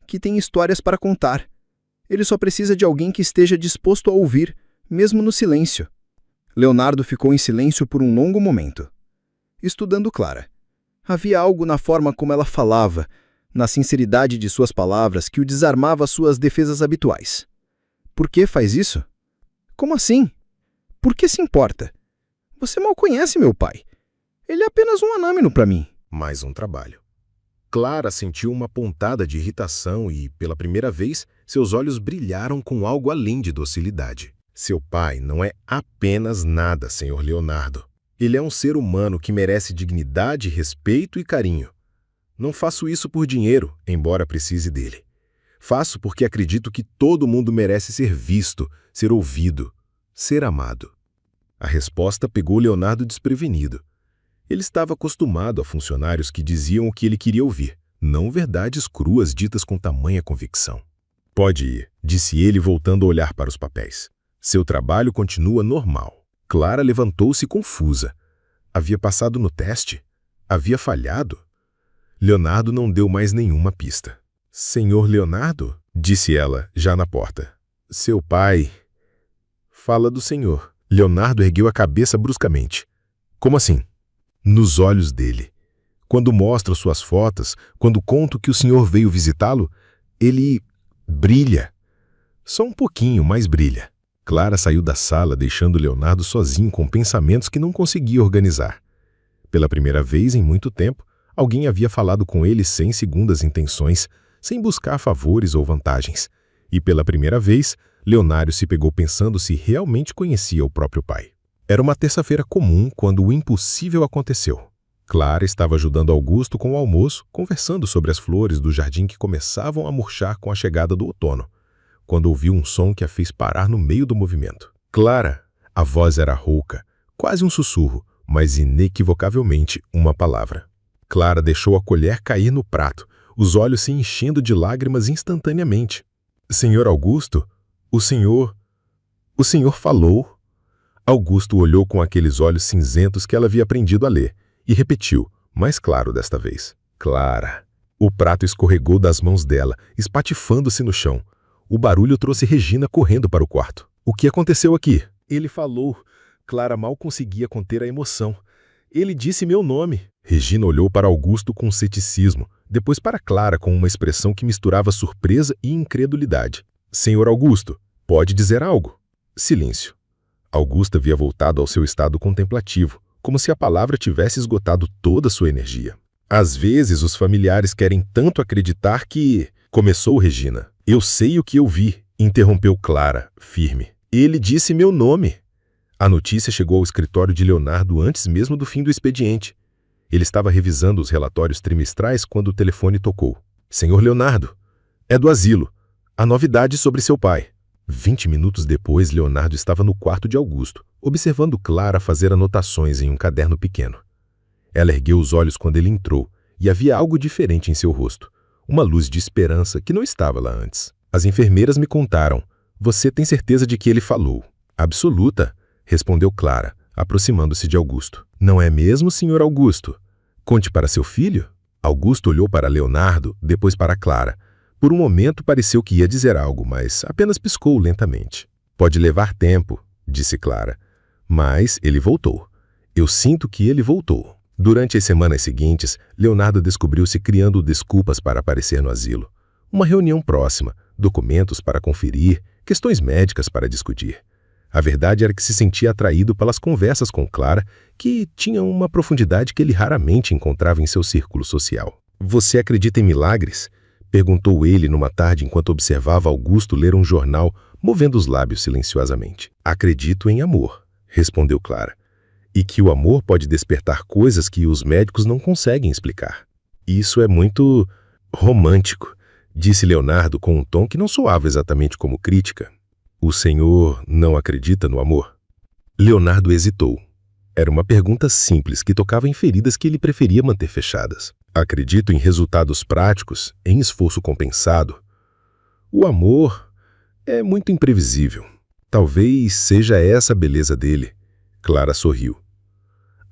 que tem histórias para contar. Ele só precisa de alguém que esteja disposto a ouvir, mesmo no silêncio." Leonardo ficou em silêncio por um longo momento, estudando Clara. Havia algo na forma como ela falava, na sinceridade de suas palavras, que o desarmava suas defesas habituais. "Por que faz isso?" "Como assim? Por que se importa? Você mal conhece meu pai. Ele é apenas um anônimo para mim." Mais um trabalho. Clara sentiu uma pontada de irritação e, pela primeira vez, seus olhos brilharam com algo além de docilidade. "Seu pai não é apenas nada, Sr. Leonardo. Ele é um ser humano que merece dignidade, respeito e carinho. Não faço isso por dinheiro, embora precise dele. Faço porque acredito que todo mundo merece ser visto, ser ouvido, ser amado." A resposta pegou Leonardo desprevenido. Ele estava acostumado a funcionários que diziam o que ele queria ouvir, não verdades cruas ditas com tamanha convicção. "Pode ir", disse ele voltando a olhar para os papéis. "Seu trabalho continua normal." Clara levantou-se confusa. Havia passado no teste? Havia falhado? Leonardo não deu mais nenhuma pista. "Senhor Leonardo?", disse ela, já na porta. "Seu pai fala do senhor." Leonardo ergueu a cabeça bruscamente. "Como assim?" nos olhos dele. Quando mostro suas fotos, quando conto que o senhor veio visitá-lo, ele brilha. Só um pouquinho, mas brilha. Clara saiu da sala, deixando Leonardo sozinho com pensamentos que não conseguia organizar. Pela primeira vez em muito tempo, alguém havia falado com ele sem segundas intenções, sem buscar favores ou vantagens. E pela primeira vez, Leonário se pegou pensando se realmente conhecia o próprio pai. Era uma terça-feira comum quando o impossível aconteceu. Clara estava ajudando Augusto com o almoço, conversando sobre as flores do jardim que começavam a murchar com a chegada do outono, quando ouviu um som que a fez parar no meio do movimento. Clara! A voz era rouca, quase um sussurro, mas inequivocavelmente uma palavra. Clara deixou a colher cair no prato, os olhos se enchendo de lágrimas instantaneamente. Senhor Augusto, o senhor falou. Augusto olhou com aqueles olhos cinzentos que ela havia aprendido a ler e repetiu, mais claro desta vez. Clara. O prato escorregou das mãos dela, espatifando-se no chão. O barulho trouxe Regina correndo para o quarto. O que aconteceu aqui? Ele falou. Clara mal conseguia conter a emoção. Ele disse meu nome. Regina olhou para Augusto com ceticismo, depois para Clara com uma expressão que misturava surpresa e incredulidade. Senhor Augusto, pode dizer algo? Silêncio. Augusto havia voltado ao seu estado contemplativo, como se a palavra tivesse esgotado toda sua energia. Às vezes os familiares querem tanto acreditar que... Começou Regina. Eu sei o que eu vi, interrompeu Clara, firme. Ele disse meu nome. A notícia chegou ao escritório de Leonardo antes mesmo do fim do expediente. Ele estava revisando os relatórios trimestrais quando o telefone tocou. Senhor Leonardo, é do asilo. A novidade sobre seu pai. 20 minutos depois, Leonardo estava no quarto de Augusto, observando Clara fazer anotações em um caderno pequeno. Ela ergueu os olhos quando ele entrou, e havia algo diferente em seu rosto. Uma luz de esperança que não estava lá antes. As enfermeiras me contaram. Você tem certeza de que ele falou? Absoluta, respondeu Clara, aproximando-se de Augusto. Não é mesmo, senhor Augusto? Conte para seu filho? Augusto olhou para Leonardo, depois para Clara. Por um momento pareceu que ia dizer algo, mas apenas piscou lentamente. Pode levar tempo, disse Clara. Mas ele voltou. Eu sinto que ele voltou. Durante as semanas seguintes, Leonardo descobriu-se criando desculpas para aparecer no asilo. Uma reunião próxima, documentos para conferir, questões médicas para discutir. A verdade era que se sentia atraído pelas conversas com Clara, que tinham uma profundidade que ele raramente encontrava em seu círculo social. Você acredita em milagres? Perguntou ele numa tarde enquanto observava Augusto ler um jornal, movendo os lábios silenciosamente. Acredito em amor, respondeu Clara. E que o amor pode despertar coisas que os médicos não conseguem explicar. Isso é muito romântico, disse Leonardo com um tom que não soava exatamente como crítica. O senhor não acredita no amor? Leonardo hesitou. Era uma pergunta simples que tocava em feridas que ele preferia manter fechadas. Acredito em resultados práticos, em esforço compensado. O amor é muito imprevisível. Talvez seja essa a beleza dele. Clara sorriu.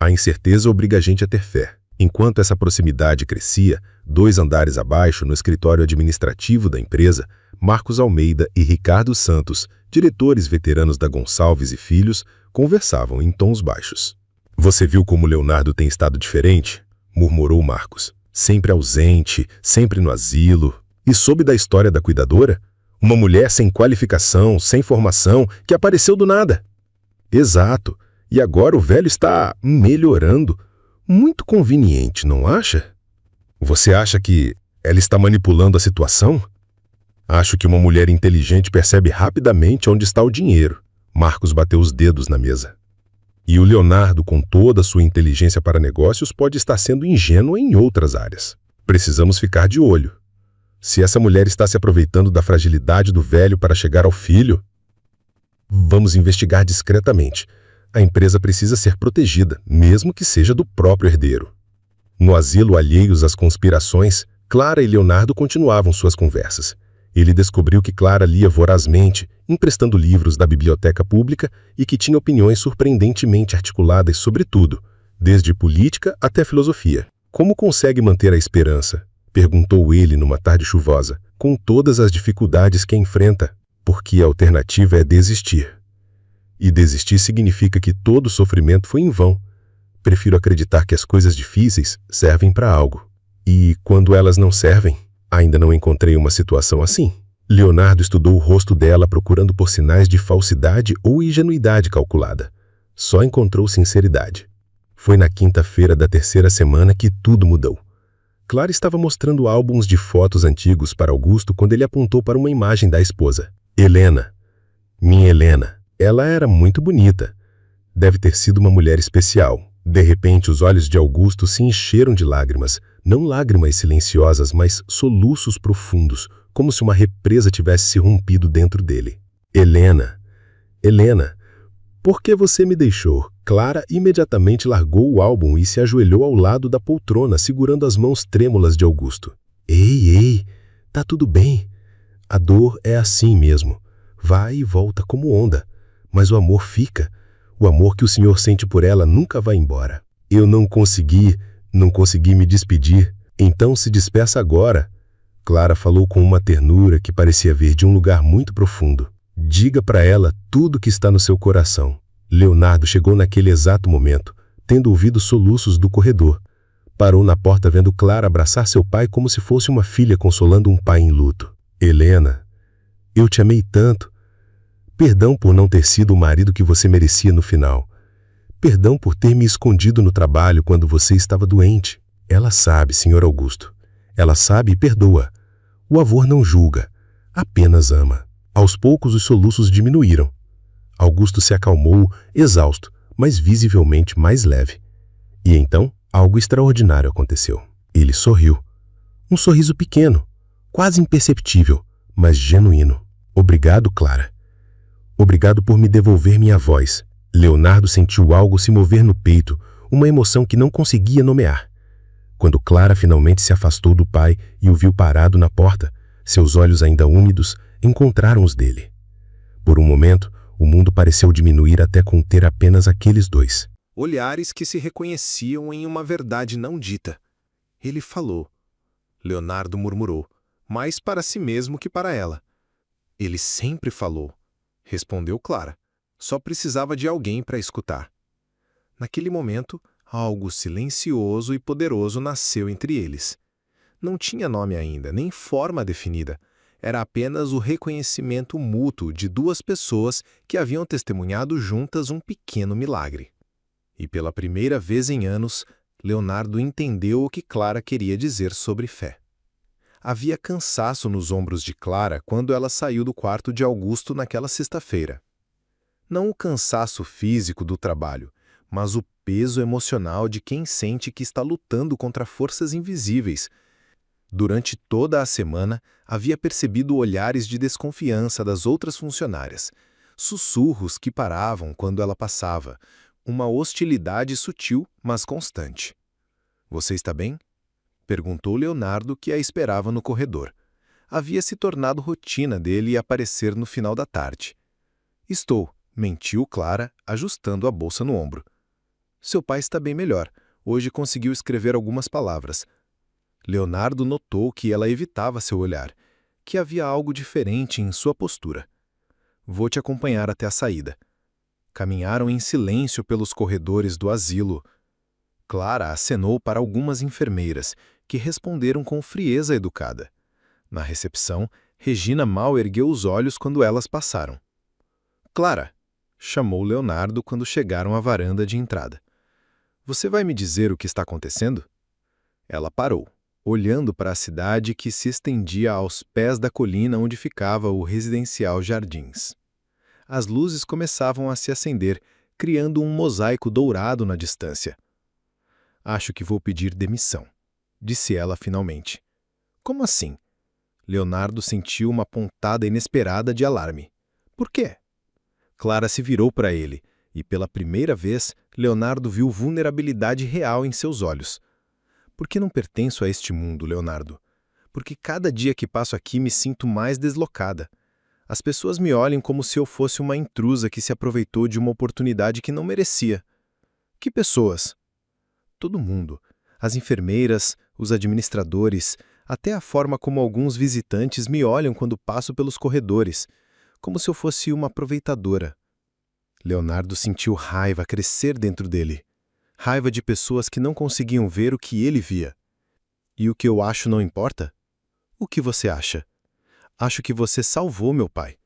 A incerteza obriga a gente a ter fé. Enquanto essa proximidade crescia, 2 andares abaixo, no escritório administrativo da empresa, Marcos Almeida e Ricardo Santos, diretores veteranos da Gonçalves e Filhos, conversavam em tons baixos. Você viu como Leonardo tem estado diferente? Murmurou Marcos. Sempre ausente, sempre no asilo. E soube da história da cuidadora? Uma mulher sem qualificação, sem formação, que apareceu do nada. Exato. E agora o velho está melhorando. Muito conveniente, não acha? Você acha que ela está manipulando a situação? Acho que uma mulher inteligente percebe rapidamente onde está o dinheiro. Marcos bateu os dedos na mesa. E o Leonardo, com toda a sua inteligência para negócios, pode estar sendo ingênuo em outras áreas. Precisamos ficar de olho. Se essa mulher está se aproveitando da fragilidade do velho para chegar ao filho, vamos investigar discretamente. A empresa precisa ser protegida, mesmo que seja do próprio herdeiro. No asilo, alheios às conspirações, Clara e Leonardo continuavam suas conversas. Ele descobriu que Clara lia vorazmente, emprestando livros da biblioteca pública e que tinha opiniões surpreendentemente articuladas sobre tudo, desde política até filosofia. Como consegue manter a esperança? Perguntou ele numa tarde chuvosa, com todas as dificuldades que enfrenta, porque a alternativa é desistir. E desistir significa que todo o sofrimento foi em vão. Prefiro acreditar que as coisas difíceis servem para algo. E, quando elas não servem, ainda não encontrei uma situação assim. Leonardo estudou o rosto dela procurando por sinais de falsidade ou ingenuidade calculada. Só encontrou sinceridade. Foi na quinta-feira da terceira semana que tudo mudou. Clara estava mostrando álbuns de fotos antigos para Augusto quando ele apontou para uma imagem da esposa. Helena. Minha Helena. Ela era muito bonita. Deve ter sido uma mulher especial. De repente, os olhos de Augusto se encheram de lágrimas. Não lágrimas silenciosas, mas soluços profundos, como se uma represa tivesse se rompido dentro dele. Helena. Helena. Por que você me deixou? Clara imediatamente largou o álbum e se ajoelhou ao lado da poltrona, segurando as mãos trêmulas de Augusto. Ei, tá tudo bem. A dor é assim mesmo. Vai e volta como onda. Mas o amor fica. O amor que o senhor sente por ela nunca vai embora. Eu não consegui me despedir. Então se despeça agora. Clara falou com uma ternura que parecia vir de um lugar muito profundo. Diga para ela tudo que está no seu coração. Leonardo chegou naquele exato momento, tendo ouvido soluços do corredor. Parou na porta vendo Clara abraçar seu pai como se fosse uma filha consolando um pai em luto. Helena, eu te amei tanto. Perdão por não ter sido o marido que você merecia no final. Perdão por ter me escondido no trabalho quando você estava doente. Ela sabe, Sr. Augusto. Ela sabe e perdoa. O avô não julga, apenas ama. Aos poucos os soluços diminuíram. Augusto se acalmou, exausto, mas visivelmente mais leve. E então, algo extraordinário aconteceu. Ele sorriu. Um sorriso pequeno, quase imperceptível, mas genuíno. Obrigado, Clara. Obrigado por me devolver minha voz. Leonardo sentiu algo se mover no peito, uma emoção que não conseguia nomear. Quando Clara finalmente se afastou do pai e o viu parado na porta, seus olhos ainda úmidos encontraram os dele. Por um momento, o mundo pareceu diminuir até conter apenas aqueles dois. Olhares que se reconheciam em uma verdade não dita. Ele falou. Leonardo murmurou, mais para si mesmo que para ela. Ele sempre falou, respondeu Clara. Só precisava de alguém para escutar. Naquele momento, algo silencioso e poderoso nasceu entre eles. Não tinha nome ainda, nem forma definida. Era apenas o reconhecimento mútuo de duas pessoas que haviam testemunhado juntas um pequeno milagre. E pela primeira vez em anos, Leonardo entendeu o que Clara queria dizer sobre fé. Havia cansaço nos ombros de Clara quando ela saiu do quarto de Augusto naquela sexta-feira. Não o cansaço físico do trabalho, mas o peso emocional de quem sente que está lutando contra forças invisíveis. Durante toda a semana, havia percebido olhares de desconfiança das outras funcionárias, sussurros que paravam quando ela passava, uma hostilidade sutil, mas constante. Você está bem? Perguntou Leonardo, que a esperava no corredor. Havia se tornado rotina dele aparecer no final da tarde. Estou, mentiu Clara, ajustando a bolsa no ombro. Seu pai está bem melhor. Hoje conseguiu escrever algumas palavras. Leonardo notou que ela evitava seu olhar, que havia algo diferente em sua postura. Vou te acompanhar até a saída. Caminharam em silêncio pelos corredores do asilo. Clara acenou para algumas enfermeiras, que responderam com frieza educada. Na recepção, Regina mal ergueu os olhos quando elas passaram. Clara, chamou Leonardo quando chegaram à varanda de entrada. Você vai me dizer o que está acontecendo? Ela parou, olhando para a cidade que se estendia aos pés da colina onde ficava o residencial Jardins. As luzes começavam a se acender, criando um mosaico dourado na distância. Acho que vou pedir demissão, disse ela finalmente. Como assim? Leonardo sentiu uma pontada inesperada de alarme. Por quê? Clara se virou para ele, e pela primeira vez, Leonardo viu vulnerabilidade real em seus olhos. Por que não pertenço a este mundo, Leonardo? Porque cada dia que passo aqui me sinto mais deslocada. As pessoas me olham como se eu fosse uma intrusa que se aproveitou de uma oportunidade que não merecia. Que pessoas? Todo mundo. As enfermeiras, os administradores, até a forma como alguns visitantes me olham quando passo pelos corredores, como se eu fosse uma aproveitadora. Leonardo sentiu raiva crescer dentro dele. Raiva de pessoas que não conseguiam ver o que ele via. E o que eu acho não importa? O que você acha? Acho que você salvou meu pai.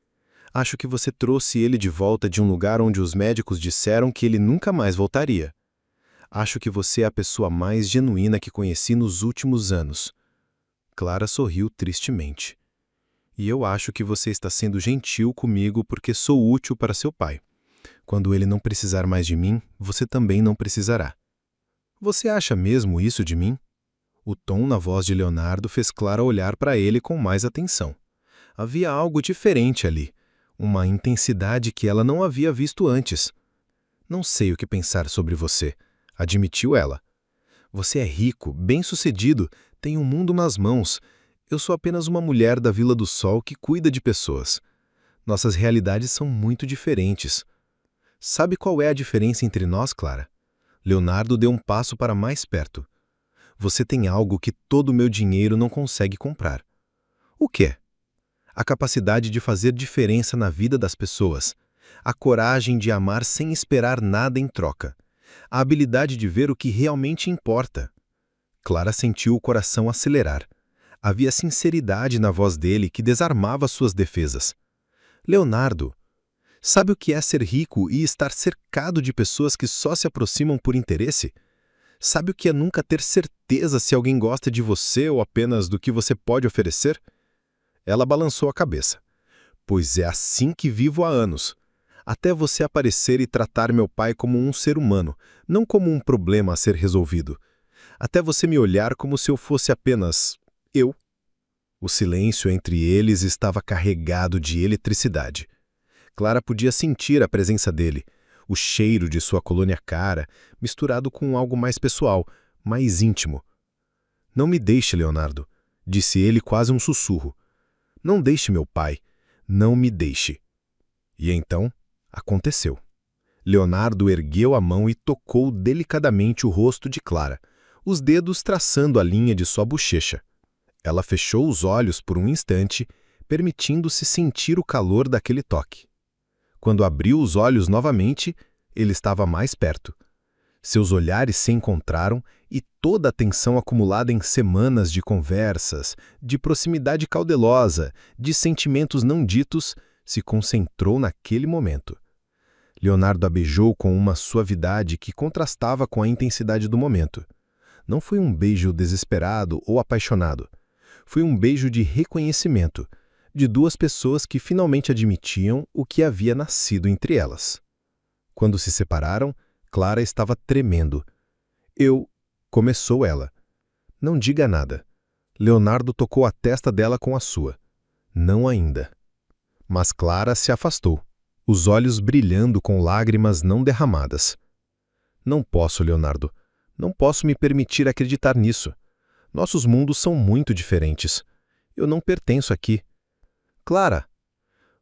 Acho que você trouxe ele de volta de um lugar onde os médicos disseram que ele nunca mais voltaria. Acho que você é a pessoa mais genuína que conheci nos últimos anos. Clara sorriu tristemente. E eu acho que você está sendo gentil comigo porque sou útil para seu pai. Quando ele não precisar mais de mim, você também não precisará. Você acha mesmo isso de mim? O tom na voz de Leonardo fez Clara olhar para ele com mais atenção. Havia algo diferente ali, uma intensidade que ela não havia visto antes. Não sei o que pensar sobre você, admitiu ela. Você é rico, bem-sucedido, tem um mundo nas mãos. Eu sou apenas uma mulher da Vila do Sol que cuida de pessoas. Nossas realidades são muito diferentes. Sabe qual é a diferença entre nós, Clara? Leonardo deu um passo para mais perto. Você tem algo que todo o meu dinheiro não consegue comprar. O quê? A capacidade de fazer diferença na vida das pessoas. A coragem de amar sem esperar nada em troca. A habilidade de ver o que realmente importa. Clara sentiu o coração acelerar. Havia sinceridade na voz dele que desarmava suas defesas. Leonardo, sabe o que é ser rico e estar cercado de pessoas que só se aproximam por interesse? Sabe o que é nunca ter certeza se alguém gosta de você ou apenas do que você pode oferecer? Ela balançou a cabeça. Pois é assim que vivo há anos. Até você aparecer e tratar meu pai como um ser humano, não como um problema a ser resolvido. Até você me olhar como se eu fosse apenas eu. O silêncio entre eles estava carregado de eletricidade. Clara podia sentir a presença dele, o cheiro de sua colônia cara, misturado com algo mais pessoal, mais íntimo. Não me deixe, Leonardo, disse ele quase um sussurro. Não deixe meu pai, não me deixe. E então, aconteceu. Leonardo ergueu a mão e tocou delicadamente o rosto de Clara, os dedos traçando a linha de sua bochecha. Ela fechou os olhos por um instante, permitindo-se sentir o calor daquele toque. Quando abriu os olhos novamente, ele estava mais perto. Seus olhares se encontraram e toda a tensão acumulada em semanas de conversas, de proximidade cautelosa, de sentimentos não ditos, se concentrou naquele momento. Leonardo a beijou com uma suavidade que contrastava com a intensidade do momento. Não foi um beijo desesperado ou apaixonado. Foi um beijo de reconhecimento, de duas pessoas que finalmente admitiam o que havia nascido entre elas. Quando se separaram, Clara estava tremendo. Começou ela. Não diga nada. Leonardo tocou a testa dela com a sua. Não ainda. Mas Clara se afastou, os olhos brilhando com lágrimas não derramadas. Não posso, Leonardo. Não posso me permitir acreditar nisso. Nossos mundos são muito diferentes. Eu não pertenço aqui. Clara,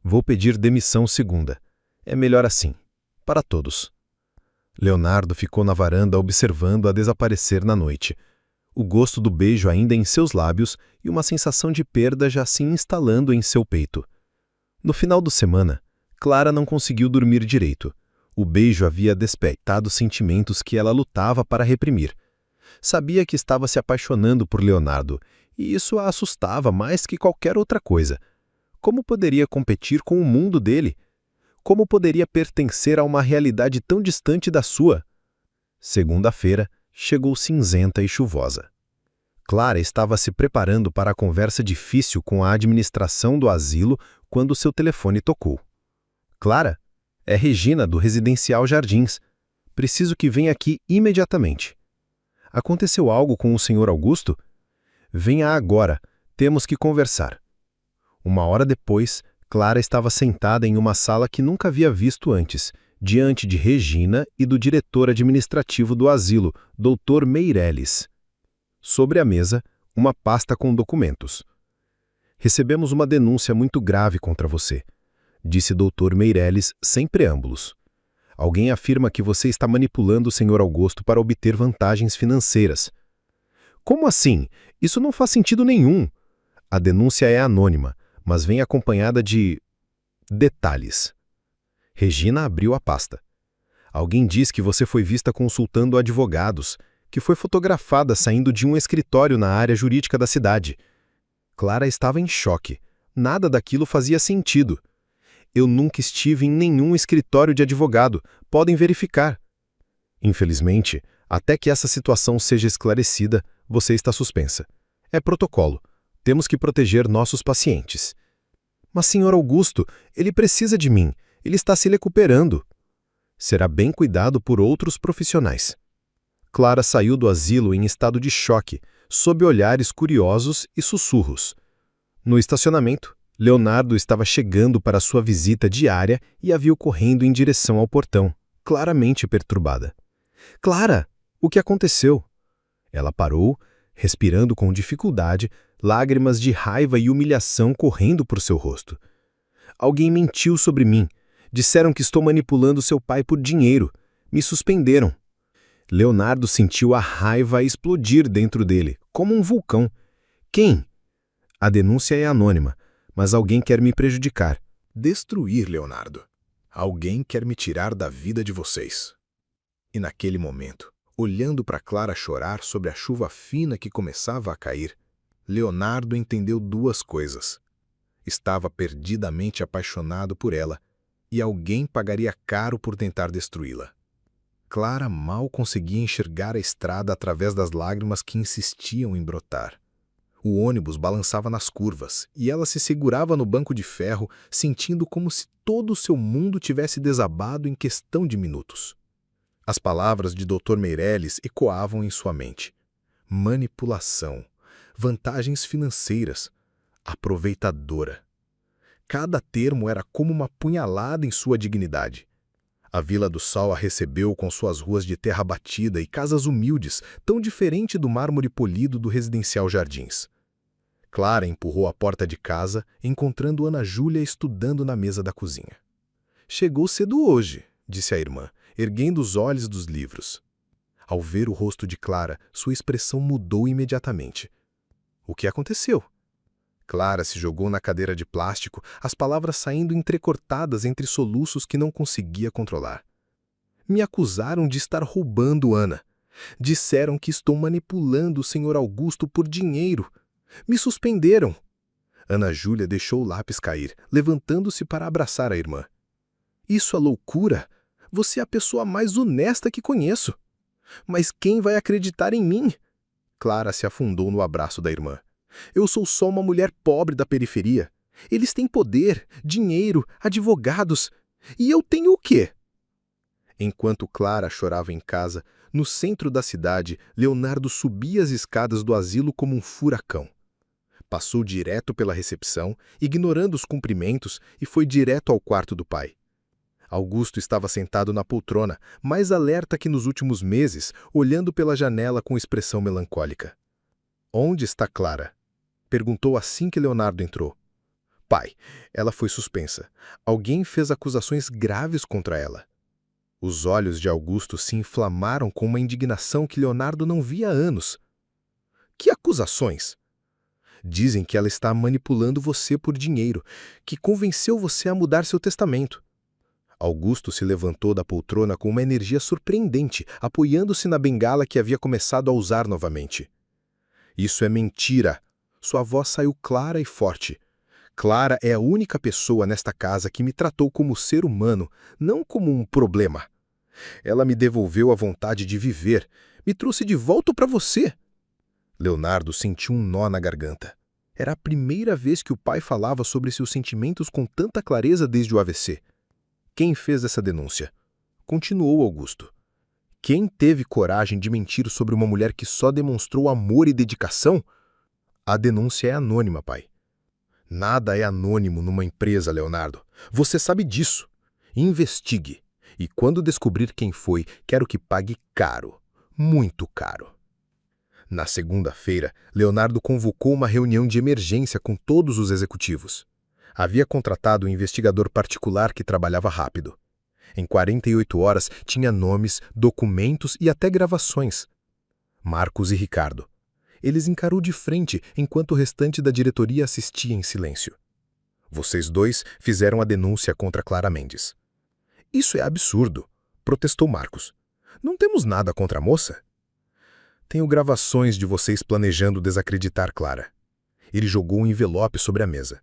vou pedir demissão segunda. É melhor assim. Para todos. Leonardo ficou na varanda observando-a desaparecer na noite. O gosto do beijo ainda em seus lábios e uma sensação de perda já se instalando em seu peito. No final de semana, Clara não conseguiu dormir direito. O beijo havia despertado sentimentos que ela lutava para reprimir. Sabia que estava se apaixonando por Leonardo, e isso a assustava mais que qualquer outra coisa. Como poderia competir com o mundo dele? Como poderia pertencer a uma realidade tão distante da sua? Segunda-feira chegou cinzenta e chuvosa. Clara estava se preparando para a conversa difícil com a administração do asilo quando seu telefone tocou. Clara, é Regina, do Residencial Jardins. Preciso que venha aqui imediatamente. Aconteceu algo com o Sr. Augusto? Venha agora, temos que conversar. Uma hora depois, Clara estava sentada em uma sala que nunca havia visto antes, diante de Regina e do diretor administrativo do asilo, Dr. Meirelles. Sobre a mesa, uma pasta com documentos. Recebemos uma denúncia muito grave contra você, disse Dr. Meirelles sem preâmbulos. Alguém afirma que você está manipulando o Sr. Augusto para obter vantagens financeiras. Como assim? Isso não faz sentido nenhum. A denúncia é anônima, mas vem acompanhada de detalhes. Regina abriu a pasta. Alguém diz que você foi vista consultando advogados, que foi fotografada saindo de um escritório na área jurídica da cidade. Clara estava em choque. Nada daquilo fazia sentido. Eu nunca estive em nenhum escritório de advogado. Podem verificar. Infelizmente, até que essa situação seja esclarecida, você está suspensa. É protocolo. Temos que proteger nossos pacientes. Mas, Sr. Augusto, ele precisa de mim. Ele está se recuperando. Será bem cuidado por outros profissionais. Clara saiu do asilo em estado de choque, sob olhares curiosos e sussurros. No estacionamento, Leonardo estava chegando para sua visita diária e a viu correndo em direção ao portão, claramente perturbada. Clara, o que aconteceu? Ela parou, respirando com dificuldade, lágrimas de raiva e humilhação correndo por seu rosto. Alguém mentiu sobre mim. Disseram que estou manipulando seu pai por dinheiro. Me suspenderam. Leonardo sentiu a raiva explodir dentro dele, como um vulcão. Quem? A denúncia é anônima, mas alguém quer me prejudicar. Destruir, Leonardo. Alguém quer me tirar da vida de vocês. E naquele momento, olhando para Clara chorar sobre a chuva fina que começava a cair, Leonardo entendeu duas coisas. Estava perdidamente apaixonado por ela, e alguém pagaria caro por tentar destruí-la. Clara mal conseguia enxergar a estrada através das lágrimas que insistiam em brotar. O ônibus balançava nas curvas, e ela se segurava no banco de ferro, sentindo como se todo o seu mundo tivesse desabado em questão de minutos. As palavras de Dr. Meirelles ecoavam em sua mente. Manipulação, vantagens financeiras, aproveitadora. Cada termo era como uma punhalada em sua dignidade. A Vila do Sol a recebeu com suas ruas de terra batida e casas humildes, tão diferente do mármore polido do residencial Jardins. Clara empurrou a porta de casa, encontrando Ana Júlia estudando na mesa da cozinha. Chegou cedo hoje, disse a irmã, erguendo os olhos dos livros. Ao ver o rosto de Clara, sua expressão mudou imediatamente. O que aconteceu? Clara se jogou na cadeira de plástico, as palavras saindo entrecortadas entre soluços que não conseguia controlar. Me acusaram de estar roubando Ana. Disseram que estou manipulando o Sr. Augusto por dinheiro. Me suspenderam. Ana Júlia deixou o lápis cair, levantando-se para abraçar a irmã. Isso é loucura? Você é a pessoa mais honesta que conheço. Mas quem vai acreditar em mim? Clara se afundou no abraço da irmã. Eu sou só uma mulher pobre da periferia. Eles têm poder, dinheiro, advogados. E eu tenho o quê? Enquanto Clara chorava em casa, no centro da cidade, Leonardo subia as escadas do asilo como um furacão. Passou direto pela recepção, ignorando os cumprimentos, e foi direto ao quarto do pai. Augusto estava sentado na poltrona, mais alerta que nos últimos meses, olhando pela janela com expressão melancólica. Onde está Clara? Perguntou assim que Leonardo entrou. Pai, ela foi suspensa. Alguém fez acusações graves contra ela. Os olhos de Augusto se inflamaram com uma indignação que Leonardo não via há anos. Que acusações? Dizem que ela está manipulando você por dinheiro, que convenceu você a mudar seu testamento. Augusto se levantou da poltrona com uma energia surpreendente, apoiando-se na bengala que havia começado a usar novamente. Isso é mentira. Sua voz saiu clara e forte. Clara é a única pessoa nesta casa que me tratou como ser humano, não como um problema. Ela me devolveu a vontade de viver, me trouxe de volta para você. Leonardo sentiu um nó na garganta. Era a primeira vez que o pai falava sobre seus sentimentos com tanta clareza desde o AVC. Quem fez essa denúncia? Continuou Augusto. Quem teve coragem de mentir sobre uma mulher que só demonstrou amor e dedicação? A denúncia é anônima, pai. Nada é anônimo numa empresa, Leonardo. Você sabe disso. Investigue. E quando descobrir quem foi, quero que pague caro. Muito caro. Na segunda-feira, Leonardo convocou uma reunião de emergência com todos os executivos. Havia contratado um investigador particular que trabalhava rápido. Em 48 horas, tinha nomes, documentos e até gravações. Marcos e Ricardo. Eles encarou de frente enquanto o restante da diretoria assistia em silêncio. Vocês dois fizeram a denúncia contra Clara Mendes. Isso é absurdo. protestou Marcos. Não temos nada contra a moça. Tenho gravações de vocês planejando desacreditar Clara. Ele jogou um envelope sobre a mesa.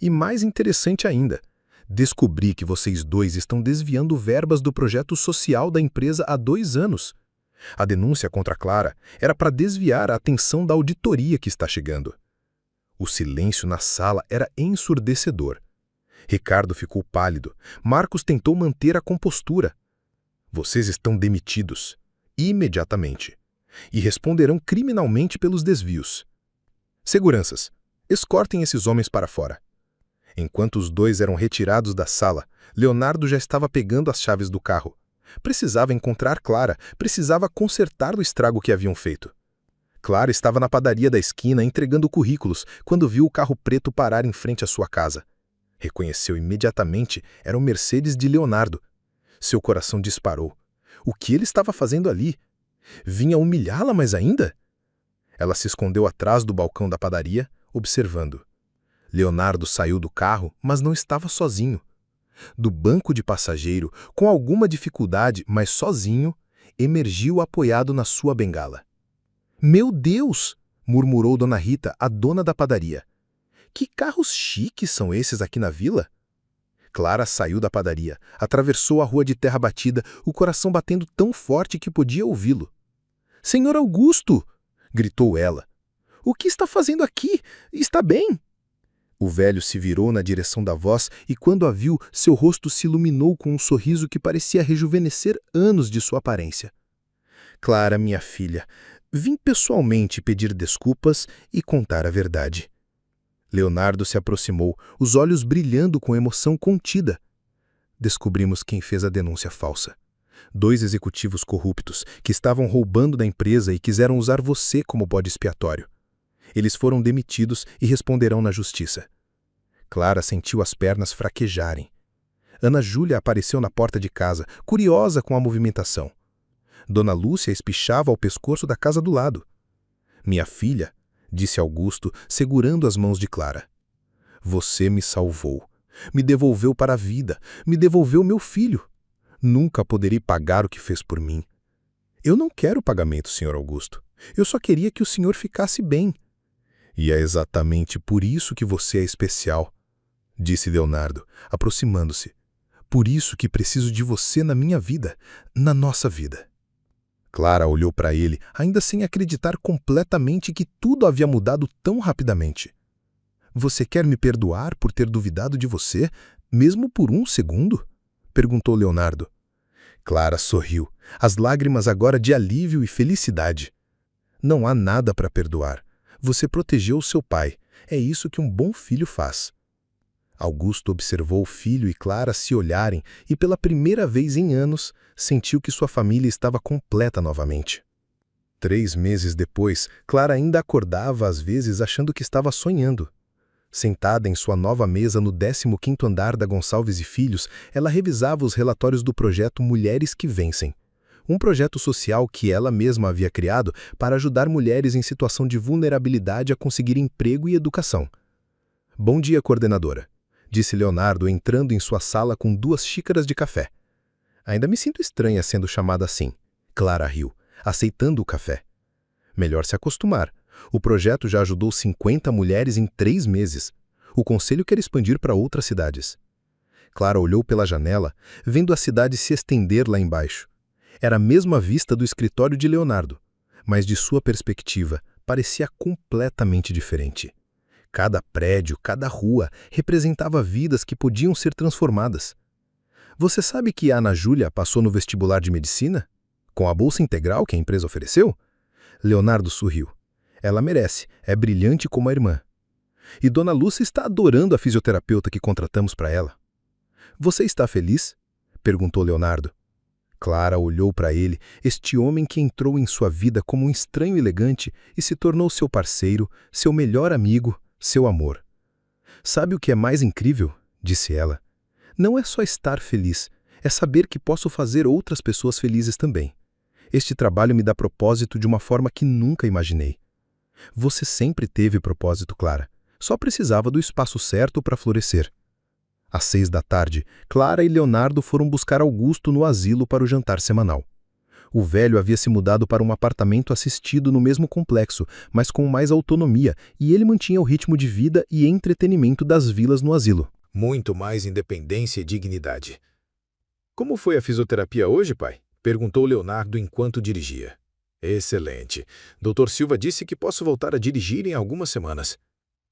E mais interessante ainda, descobri que vocês dois estão desviando verbas do projeto social da empresa há 2 anos. A denúncia contra Clara era para desviar a atenção da auditoria que está chegando. O silêncio na sala era ensurdecedor. Ricardo ficou pálido. Marcos tentou manter a compostura. Vocês estão demitidos, imediatamente, e responderão criminalmente pelos desvios. Seguranças, escortem esses homens para fora. Enquanto os dois eram retirados da sala, Leonardo já estava pegando as chaves do carro. Precisava encontrar Clara, precisava consertar o estrago que haviam feito. Clara estava na padaria da esquina entregando currículos quando viu o carro preto parar em frente à sua casa. Reconheceu imediatamente, era o Mercedes de Leonardo. Seu coração disparou. O que ele estava fazendo ali? Vinha humilhá-la mais ainda? Ela se escondeu atrás do balcão da padaria, observando. Leonardo saiu do carro, mas não estava sozinho. Do banco de passageiro, com alguma dificuldade, mas sozinho, emergiu apoiado na sua bengala. "Meu Deus!" murmurou Dona Rita, a dona da padaria. "Que carros chiques são esses aqui na vila?" Clara saiu da padaria, atravessou a rua de terra batida, o coração batendo tão forte que podia ouvi-lo. "Senhor Augusto!" gritou ela. "O que está fazendo aqui? Está bem?" O velho se virou na direção da voz e, quando a viu, seu rosto se iluminou com um sorriso que parecia rejuvenescer anos de sua aparência. "Clara, minha filha, vim pessoalmente pedir desculpas e contar a verdade." Leonardo se aproximou, os olhos brilhando com emoção contida. "Descobrimos quem fez a denúncia falsa. 2 executivos corruptos que estavam roubando da empresa e quiseram usar você como bode expiatório. Eles foram demitidos e responderão na justiça." Clara sentiu as pernas fraquejarem. Ana Júlia apareceu na porta de casa, curiosa com a movimentação. Dona Lúcia espichava ao pescoço da casa do lado. "Minha filha", disse Augusto, segurando as mãos de Clara. "Você me salvou. Me devolveu para a vida. Me devolveu meu filho. Nunca poderei pagar o que fez por mim." "Eu não quero pagamento, Sr. Augusto. Eu só queria que o senhor ficasse bem." "E é exatamente por isso que você é especial", disse Leonardo, aproximando-se. "Por isso que preciso de você na minha vida, na nossa vida." Clara olhou para ele, ainda sem acreditar completamente que tudo havia mudado tão rapidamente. "Você quer me perdoar por ter duvidado de você, mesmo por 1 segundo?" perguntou Leonardo. Clara sorriu, as lágrimas agora de alívio e felicidade. "Não há nada para perdoar. Você protegeu seu pai. É isso que um bom filho faz." Augusto observou o filho e Clara se olharem e, pela primeira vez em anos, sentiu que sua família estava completa novamente. 3 meses depois, Clara ainda acordava às vezes achando que estava sonhando. Sentada em sua nova mesa no 15º andar da Gonçalves e Filhos, ela revisava os relatórios do projeto Mulheres que Vencem, um projeto social que ela mesma havia criado para ajudar mulheres em situação de vulnerabilidade a conseguir emprego e educação. "Bom dia, coordenadora", disse Leonardo entrando em sua sala com 2 xícaras de café. "Ainda me sinto estranha sendo chamada assim." Clara riu, aceitando o café. "Melhor se acostumar. O projeto já ajudou 50 mulheres em 3 meses. O conselho quer expandir para outras cidades." Clara olhou pela janela, vendo a cidade se estender lá embaixo. Era a mesma vista do escritório de Leonardo, mas de sua perspectiva parecia completamente diferente. Cada prédio, cada rua representava vidas que podiam ser transformadas. "Você sabe que a Ana Júlia passou no vestibular de medicina? Com a bolsa integral que a empresa ofereceu?" Leonardo sorriu. "Ela merece, é brilhante como a irmã." "E Dona Lúcia está adorando a fisioterapeuta que contratamos para ela." "Você está feliz?" perguntou Leonardo. Clara olhou para ele, este homem que entrou em sua vida como um estranho elegante e se tornou seu parceiro, seu melhor amigo, seu amor. "Sabe o que é mais incrível?" disse ela. "Não é só estar feliz, é saber que posso fazer outras pessoas felizes também. Este trabalho me dá propósito de uma forma que nunca imaginei." "Você sempre teve propósito, Clara. Só precisava do espaço certo para florescer." Às 6 da tarde, Clara e Leonardo foram buscar Augusto no asilo para o jantar semanal. O velho havia se mudado para um apartamento assistido no mesmo complexo, mas com mais autonomia, e ele mantinha o ritmo de vida e entretenimento das vilas no asilo. Muito mais independência e dignidade. Como foi a fisioterapia hoje, pai? Perguntou Leonardo enquanto dirigia. Excelente. Dr. Silva disse que posso voltar a dirigir em algumas semanas.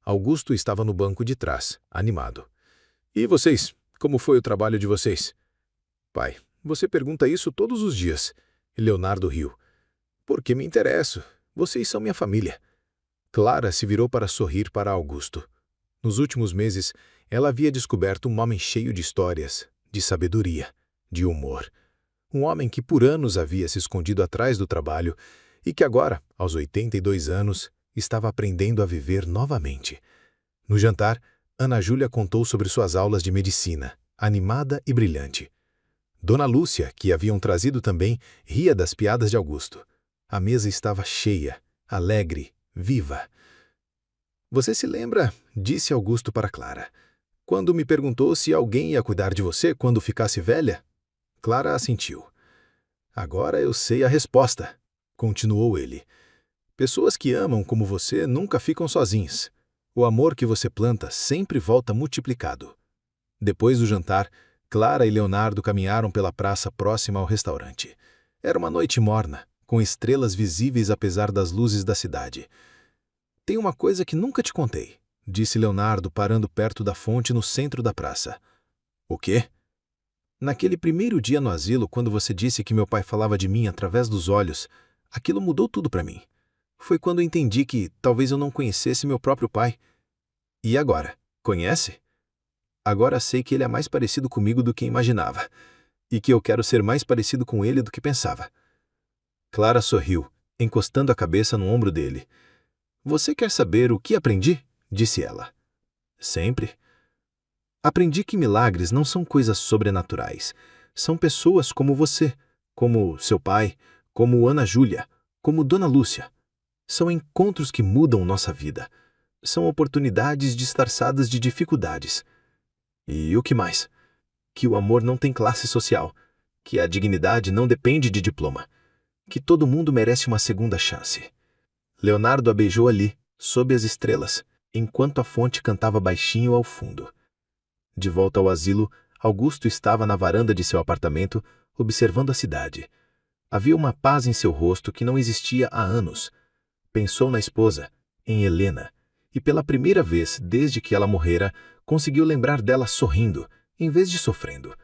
Augusto estava no banco de trás, animado. E vocês? Como foi o trabalho de vocês? Pai, você pergunta isso todos os dias. Leonardo riu. Porque me interesso. Vocês são minha família. Clara se virou para sorrir para Augusto. Nos últimos meses, ela havia descoberto um homem cheio de histórias, de sabedoria, de humor. Um homem que por anos havia se escondido atrás do trabalho e que agora, aos 82 anos, estava aprendendo a viver novamente. No jantar, Ana Júlia contou sobre suas aulas de medicina, animada e brilhante. Dona Lúcia, que haviam trazido também, ria das piadas de Augusto. A mesa estava cheia, alegre, viva. Você se lembra, disse Augusto para Clara, quando me perguntou se alguém ia cuidar de você quando ficasse velha? Clara assentiu. Agora eu sei a resposta, continuou ele. Pessoas que amam como você nunca ficam sozinhas. O amor que você planta sempre volta multiplicado. Depois do jantar, Clara e Leonardo caminharam pela praça próxima ao restaurante. Era uma noite morna, com estrelas visíveis apesar das luzes da cidade. Tem uma coisa que nunca te contei, disse Leonardo parando perto da fonte no centro da praça. O quê? Naquele primeiro dia no asilo, quando você disse que meu pai falava de mim através dos olhos, aquilo mudou tudo para mim. Foi quando entendi que talvez eu não conhecesse meu próprio pai. E agora? Conhece? Agora sei que ele é mais parecido comigo do que imaginava, e que eu quero ser mais parecido com ele do que pensava. Clara sorriu, encostando a cabeça no ombro dele. Você quer saber o que aprendi? Disse ela. Sempre. Aprendi que milagres não são coisas sobrenaturais. São pessoas como você, como seu pai, como Ana Júlia, como Dona Lúcia. São encontros que mudam nossa vida. São oportunidades disfarçadas de dificuldades. E o que mais? Que o amor não tem classe social, que a dignidade não depende de diploma, que todo mundo merece uma segunda chance. Leonardo a beijou ali, sob as estrelas, enquanto a fonte cantava baixinho ao fundo. De volta ao asilo, Augusto estava na varanda de seu apartamento, observando a cidade. Havia uma paz em seu rosto que não existia há anos. Pensou na esposa, em Helena, e pela primeira vez desde que ela morrera, conseguiu lembrar dela sorrindo, em vez de sofrendo.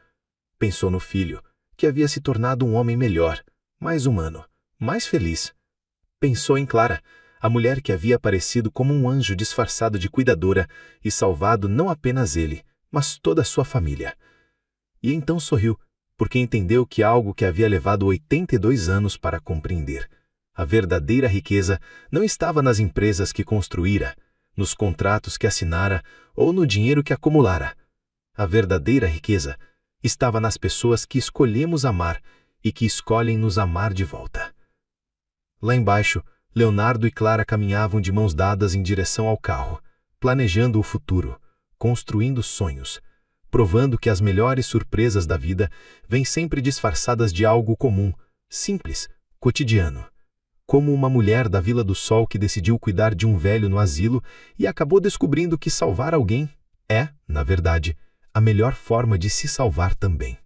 Pensou no filho, que havia se tornado um homem melhor, mais humano, mais feliz. Pensou em Clara, a mulher que havia aparecido como um anjo disfarçado de cuidadora e salvado não apenas ele, mas toda a sua família. E então sorriu, porque entendeu que algo que havia levado 82 anos para compreender. A verdadeira riqueza não estava nas empresas que construíra, nos contratos que assinara ou no dinheiro que acumulara. A verdadeira riqueza estava nas pessoas que escolhemos amar e que escolhem nos amar de volta. Lá embaixo, Leonardo e Clara caminhavam de mãos dadas em direção ao carro, planejando o futuro, construindo sonhos, provando que as melhores surpresas da vida vêm sempre disfarçadas de algo comum, simples, cotidiano. Como uma mulher da Vila do Sol que decidiu cuidar de um velho no asilo e acabou descobrindo que salvar alguém é, na verdade, a melhor forma de se salvar também.